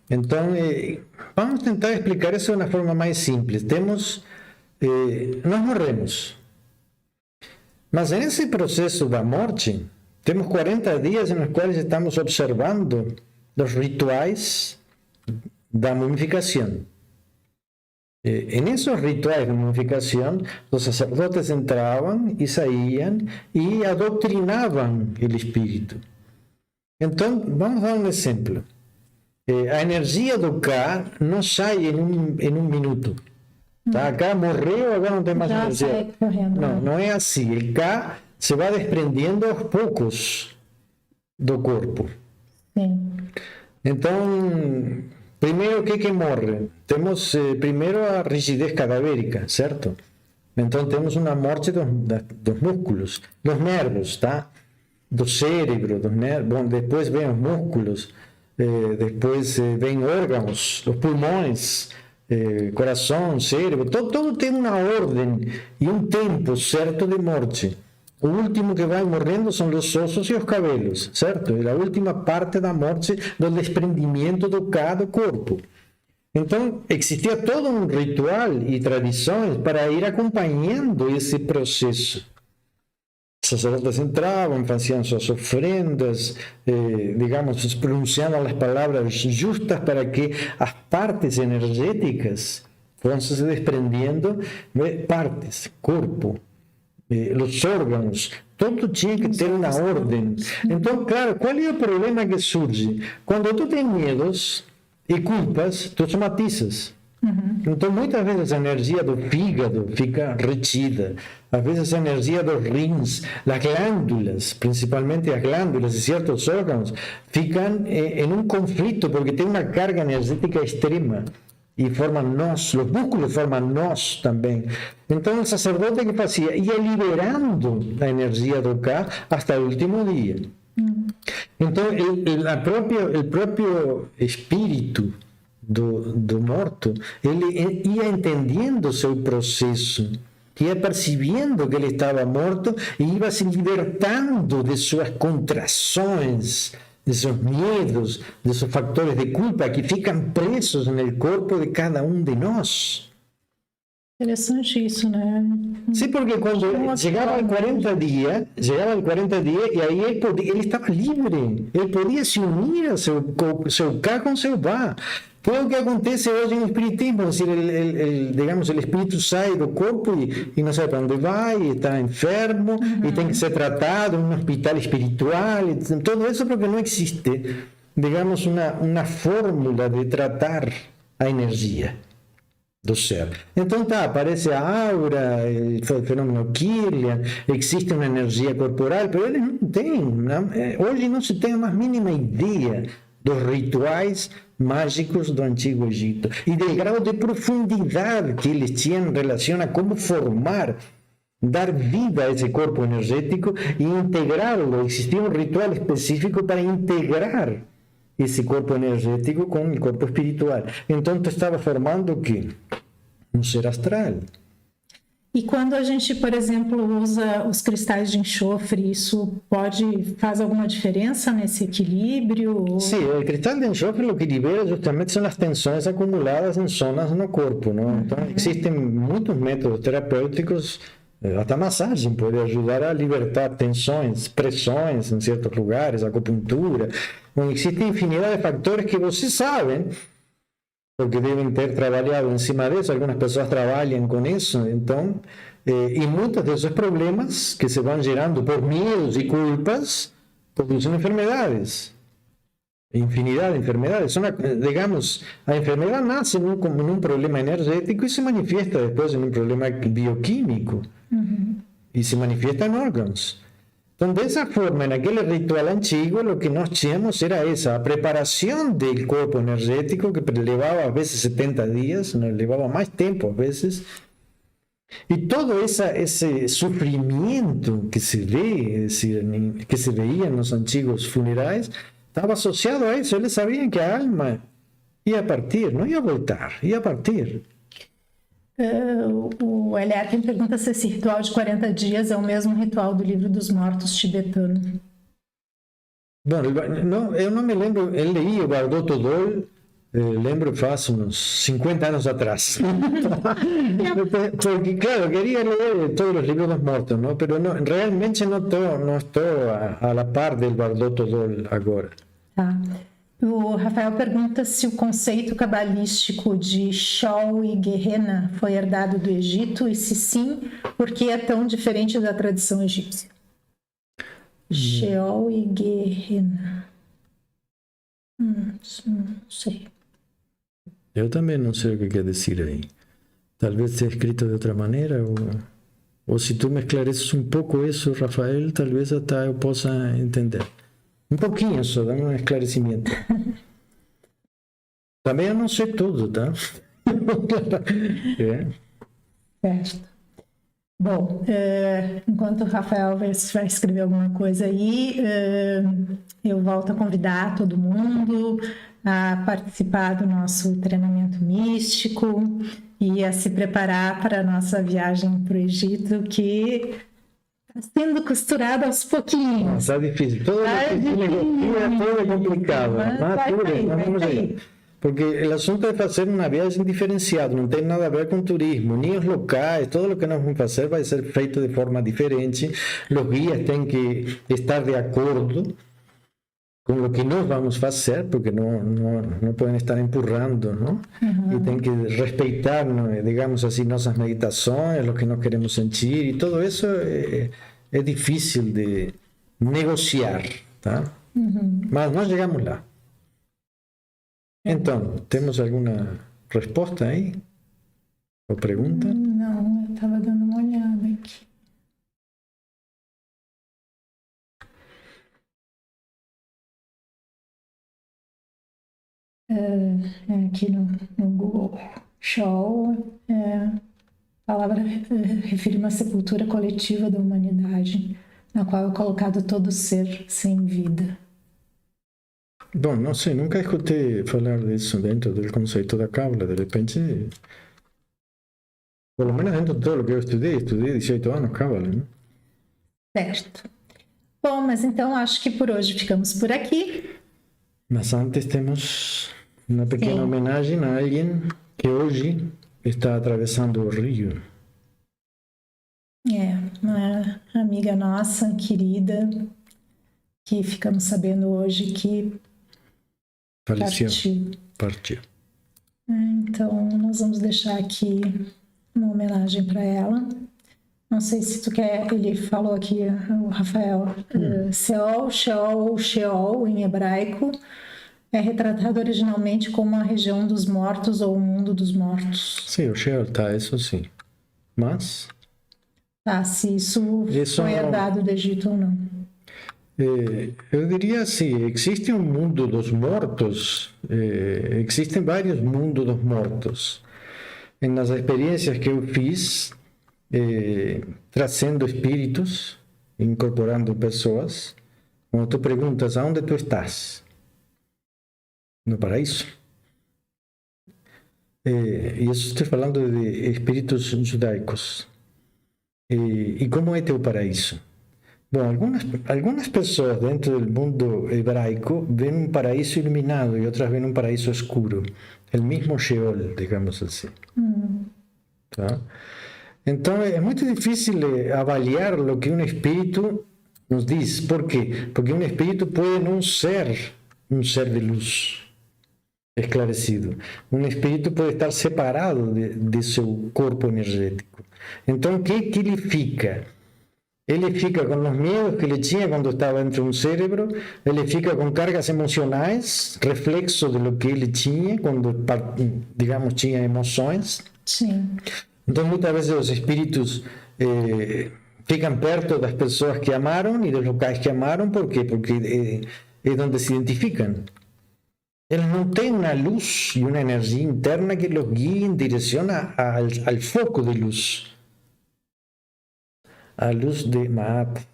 Então, vamos tentar explicar isso de uma forma mais simples. Nós morremos. Mas nesse processo da morte, temos 40 dias nos quais estamos observando os rituais da mumificação. En esos rituales de mumificación, los sacerdotes entraban y salían y adoctrinaban el espíritu. Entonces, vamos a dar un ejemplo. A energia do K não sai em um minuto. Tá? K morreu, agora não tem mais energia. Não é assim. O K se vai desprendendo aos poucos do corpo. Sim. Então, primeiro, o que morre? Temos primeiro a rigidez cadavérica, certo? Então, temos uma morte dos músculos, dos nervos, tá? Do cérebro, dos nervos. Bom, depois vem os músculos, depois vem órgãos, os pulmões, coração, cérebro. Todo tem uma ordem e um tempo certo de morte. O último que vai morrendo são os ossos e os cabelos, certo? É a última parte da morte, do desprendimento do cada corpo. Então, existia todo um ritual e tradições para ir acompanhando esse processo. Os sacerdotes entravam, faziam suas ofrendas, digamos, pronunciavam as palavras justas para que as partes energéticas fossem se desprendendo, partes, corpo, os órgãos, tudo tinha que ter uma ordem. Então, claro, qual é o problema que surge? Quando tu tens medos e culpas, tu somatizas. Então, muitas vezes a energia do fígado fica retida, às vezes a energia dos rins, as glândulas, principalmente as glândulas de certos órgãos, ficam em um conflito porque tem uma carga energética extrema. E formam nós, os músculos formam nós também. Então, o sacerdote que fazia ia liberando a energia do cá até o último dia. Então, o próprio espírito do morto, ele ia entendendo o seu processo, ia percebendo que ele estava morto e ia se libertando de suas contrações, de seus medos, de seus factores de culpa que ficam presos no corpo de cada um de nós. Interessante isso, né? Sim, porque quando chegava a 40 dias, e aí ele estava livre, ele podia se unir ao seu cá com seu Bá. Foi o que acontece hoje no Espiritismo, digamos, o espírito sai do corpo e não sabe para onde vai, está enfermo, e tem que ser tratado em um hospital espiritual, tudo isso porque não existe, digamos, uma fórmula de tratar a energia do ser. Então aparece a aura, o fenômeno Kirlian, existe uma energia corporal, mas ele não tem, hoje não se tem a mais mínima ideia dos rituais mágicos do Antigo Egito e do grau de profundidade que eles tinham em relação a como formar, dar vida a esse corpo energético e integrá-lo. Existia um ritual específico para integrar esse corpo energético com o corpo espiritual. Então, tu estava formando o quê? Um ser astral. E quando a gente, por exemplo, usa os cristais de enxofre, isso faz alguma diferença nesse equilíbrio? Sim, o cristal de enxofre o que libera justamente são as tensões acumuladas em zonas no corpo, não? Então, existem muitos métodos terapêuticos, até a massagem pode ajudar a libertar tensões, pressões em certos lugares, acupuntura. Bom, existem infinidade de fatores que vocês sabem, porque devem ter trabalhado em cima disso, algumas pessoas trabalham com isso, então, e muitos desses problemas que se vão gerando por medos e culpas, produzem enfermidades, infinidade de enfermidades. Digamos, a enfermidade nasce num problema energético e se manifiesta depois em um problema bioquímico, e se manifiesta em órgãos. Então, dessa forma, naquele ritual antigo, o que nós tínhamos era a preparação do corpo energético, que levava às vezes 70 dias, levava mais tempo às vezes, e todo esse sofrimento que se vê, que se veia nos antigos funerais, estava associado a isso. Eles sabiam que a alma ia partir, não ia voltar, ia partir. O Eliakim pergunta se esse ritual de 40 dias é o mesmo ritual do Livro dos Mortos tibetano. Bom, eu não me lembro, eu li o Bardo Todol, lembro faz uns 50 anos atrás. Porque, claro, queria ler todos os livros dos mortos, ¿no? Pero realmente não estou a la par del Bardo Todol agora. Tá. O Rafael pergunta se o conceito cabalístico de Shol e Gehenna foi herdado do Egito, e se sim, por que é tão diferente da tradição egípcia? Sheol e Gehenna. Não sei. Eu também não sei o que quer dizer aí. Talvez seja escrito de outra maneira, ou se tu me esclareces um pouco isso, Rafael, talvez até eu possa entender. Um pouquinho só, dá um esclarecimento. Também eu não sei tudo, tá? Certo. Bom, enquanto o Rafael vai escrever alguma coisa aí, eu volto a convidar todo mundo a participar do nosso treinamento místico e a se preparar para a nossa viagem para o Egito, que sendo costurado aos pouquinhos. Está difícil. Todo lo que se negocia, todo es complicado. Vamos allá. Porque el asunto es hacer una viagem diferenciada, não tem nada a ver com turismo, nem os locais, todo lo que nós vamos fazer vai ser feito de forma diferente, os guias têm que estar de acordo com o que nós vamos fazer, porque não podem estar empurrando, não? E tem que respeitar, digamos assim, nossas meditações, o que nós queremos sentir, e tudo isso é difícil de negociar, tá? Mas nós chegamos lá. Então, temos alguma resposta aí? Ou pergunta? Não, eu estava dando uma olhada aqui. Aqui no Google Show, a palavra refere uma sepultura coletiva da humanidade, na qual é colocado todo ser sem vida. Bom, não sei, nunca escutei falar disso dentro do conceito da Cábala. De repente, pelo menos dentro de todo o que eu estudei 18 anos Cábala, né? Certo. Bom, mas então acho que por hoje ficamos por aqui. Mas antes temos uma pequena homenagem a alguém que hoje está atravessando o rio. Uma amiga nossa, querida, que ficamos sabendo hoje que Partiu. Então, nós vamos deixar aqui uma homenagem para ela. Não sei se tu quer, ele falou aqui, o Rafael, Seol, Sheol ou Sheol em hebraico, é retratado originalmente como a região dos mortos ou o mundo dos mortos. Sim, o Sheol tá, isso sim. Mas... Tá, se isso foi herdado do Egito ou não. Eu diria assim, existe um mundo dos mortos, existem vários mundos dos mortos. Nas experiências que eu fiz, trazendo espíritos, incorporando pessoas, quando tu perguntas, aonde tu estás? No paraíso. E isso estou falando de espíritos judaicos. E como é teu paraíso? Bom, algumas pessoas dentro do mundo hebraico veem um paraíso iluminado e outras veem um paraíso escuro. O mesmo Sheol, digamos assim. Tá? Então, é muito difícil avaliar o que um espírito nos diz. Por quê? Porque um espírito pode não ser um ser de luz esclarecido. Um espírito pode estar separado de seu corpo energético. Então, o que ele fica? Ele fica com os medos que ele tinha quando estava dentro de um cérebro, ele fica com cargas emocionais, reflexo de lo que ele tinha quando, digamos, tinha emoções. Sim. Então, muitas vezes os espíritos ficam perto das pessoas que amaram e dos locais que amaram. Por quê? Porque é onde se identificam. Eles não têm uma luz e uma energia interna que los guie em direção ao foco de luz. A luz de Maat,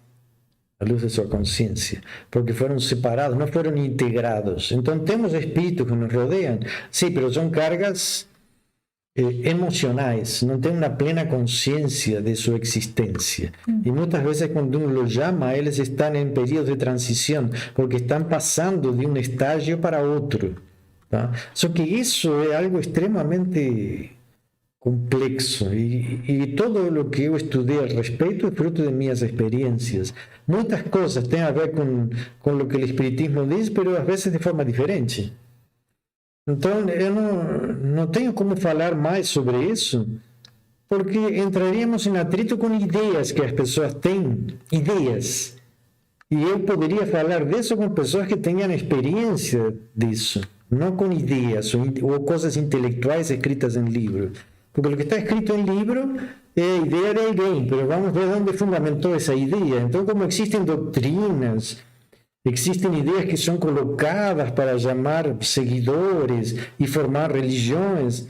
a luz de sua consciência, porque foram separados, não foram integrados. Então temos espíritos que nos rodeiam, sim, mas são cargas emocionais, não têm uma plena consciência de sua existência. E muitas vezes quando um los chama, eles estão em período de transição, porque estão passando de um estágio para outro. Tá? Só que isso é algo extremamente complexo e todo o que eu estudei a respeito é fruto de minhas experiências. Muitas coisas têm a ver com o que o espiritismo diz, mas às vezes de forma diferente. Então eu não tenho como falar mais sobre isso, porque entraríamos em atrito com ideias que as pessoas têm, ideias. E eu poderia falar disso com pessoas que tenham experiência disso, não com ideias ou coisas intelectuais escritas em livros. Porque o que está escrito em livro é a ideia de alguém, mas vamos ver onde fundamentou essa ideia. Então, como existem doutrinas, existem ideias que são colocadas para chamar seguidores e formar religiões,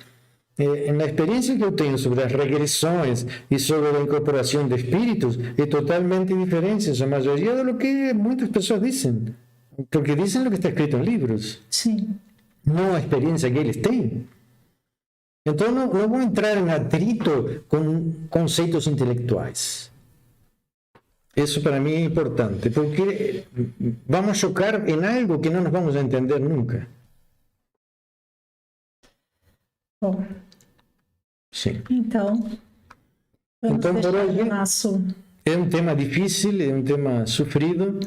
na experiência que eu tenho sobre as regressões e sobre a incorporação de espíritos, é totalmente diferente, a maioria do que muitas pessoas dizem. Porque dizem o que está escrito em livros. Sim. Não a experiência que eles têm. Então, não vou entrar em atrito com conceitos intelectuais. Isso para mim é importante, porque vamos chocar em algo que não nos vamos entender nunca. Bom, Sim. então, vamos Então, por deixar hoje, o nosso... é um tema difícil, é um tema sofrido,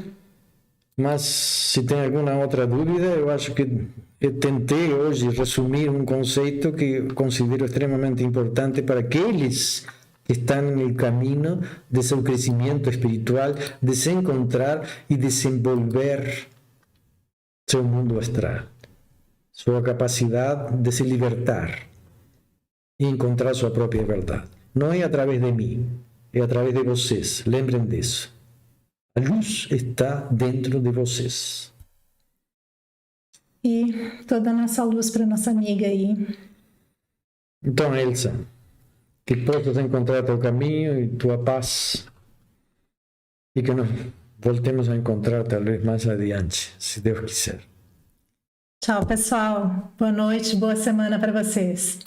mas se tem alguma outra dúvida, eu acho que eu tentei hoje resumir um conceito que eu considero extremamente importante para aqueles que estão no caminho de seu crescimento espiritual, de se encontrar e desenvolver seu mundo astral, sua capacidade de se libertar e encontrar sua própria verdade. Não é através de mim, é através de vocês. Lembrem disso. A luz está dentro de vocês. E toda a nossa luz para nossa amiga aí. Então, Elsa, que possas encontrar teu caminho e tua paz e que nos voltemos a encontrar talvez mais adiante, se Deus quiser. Tchau, pessoal. Boa noite, boa semana para vocês.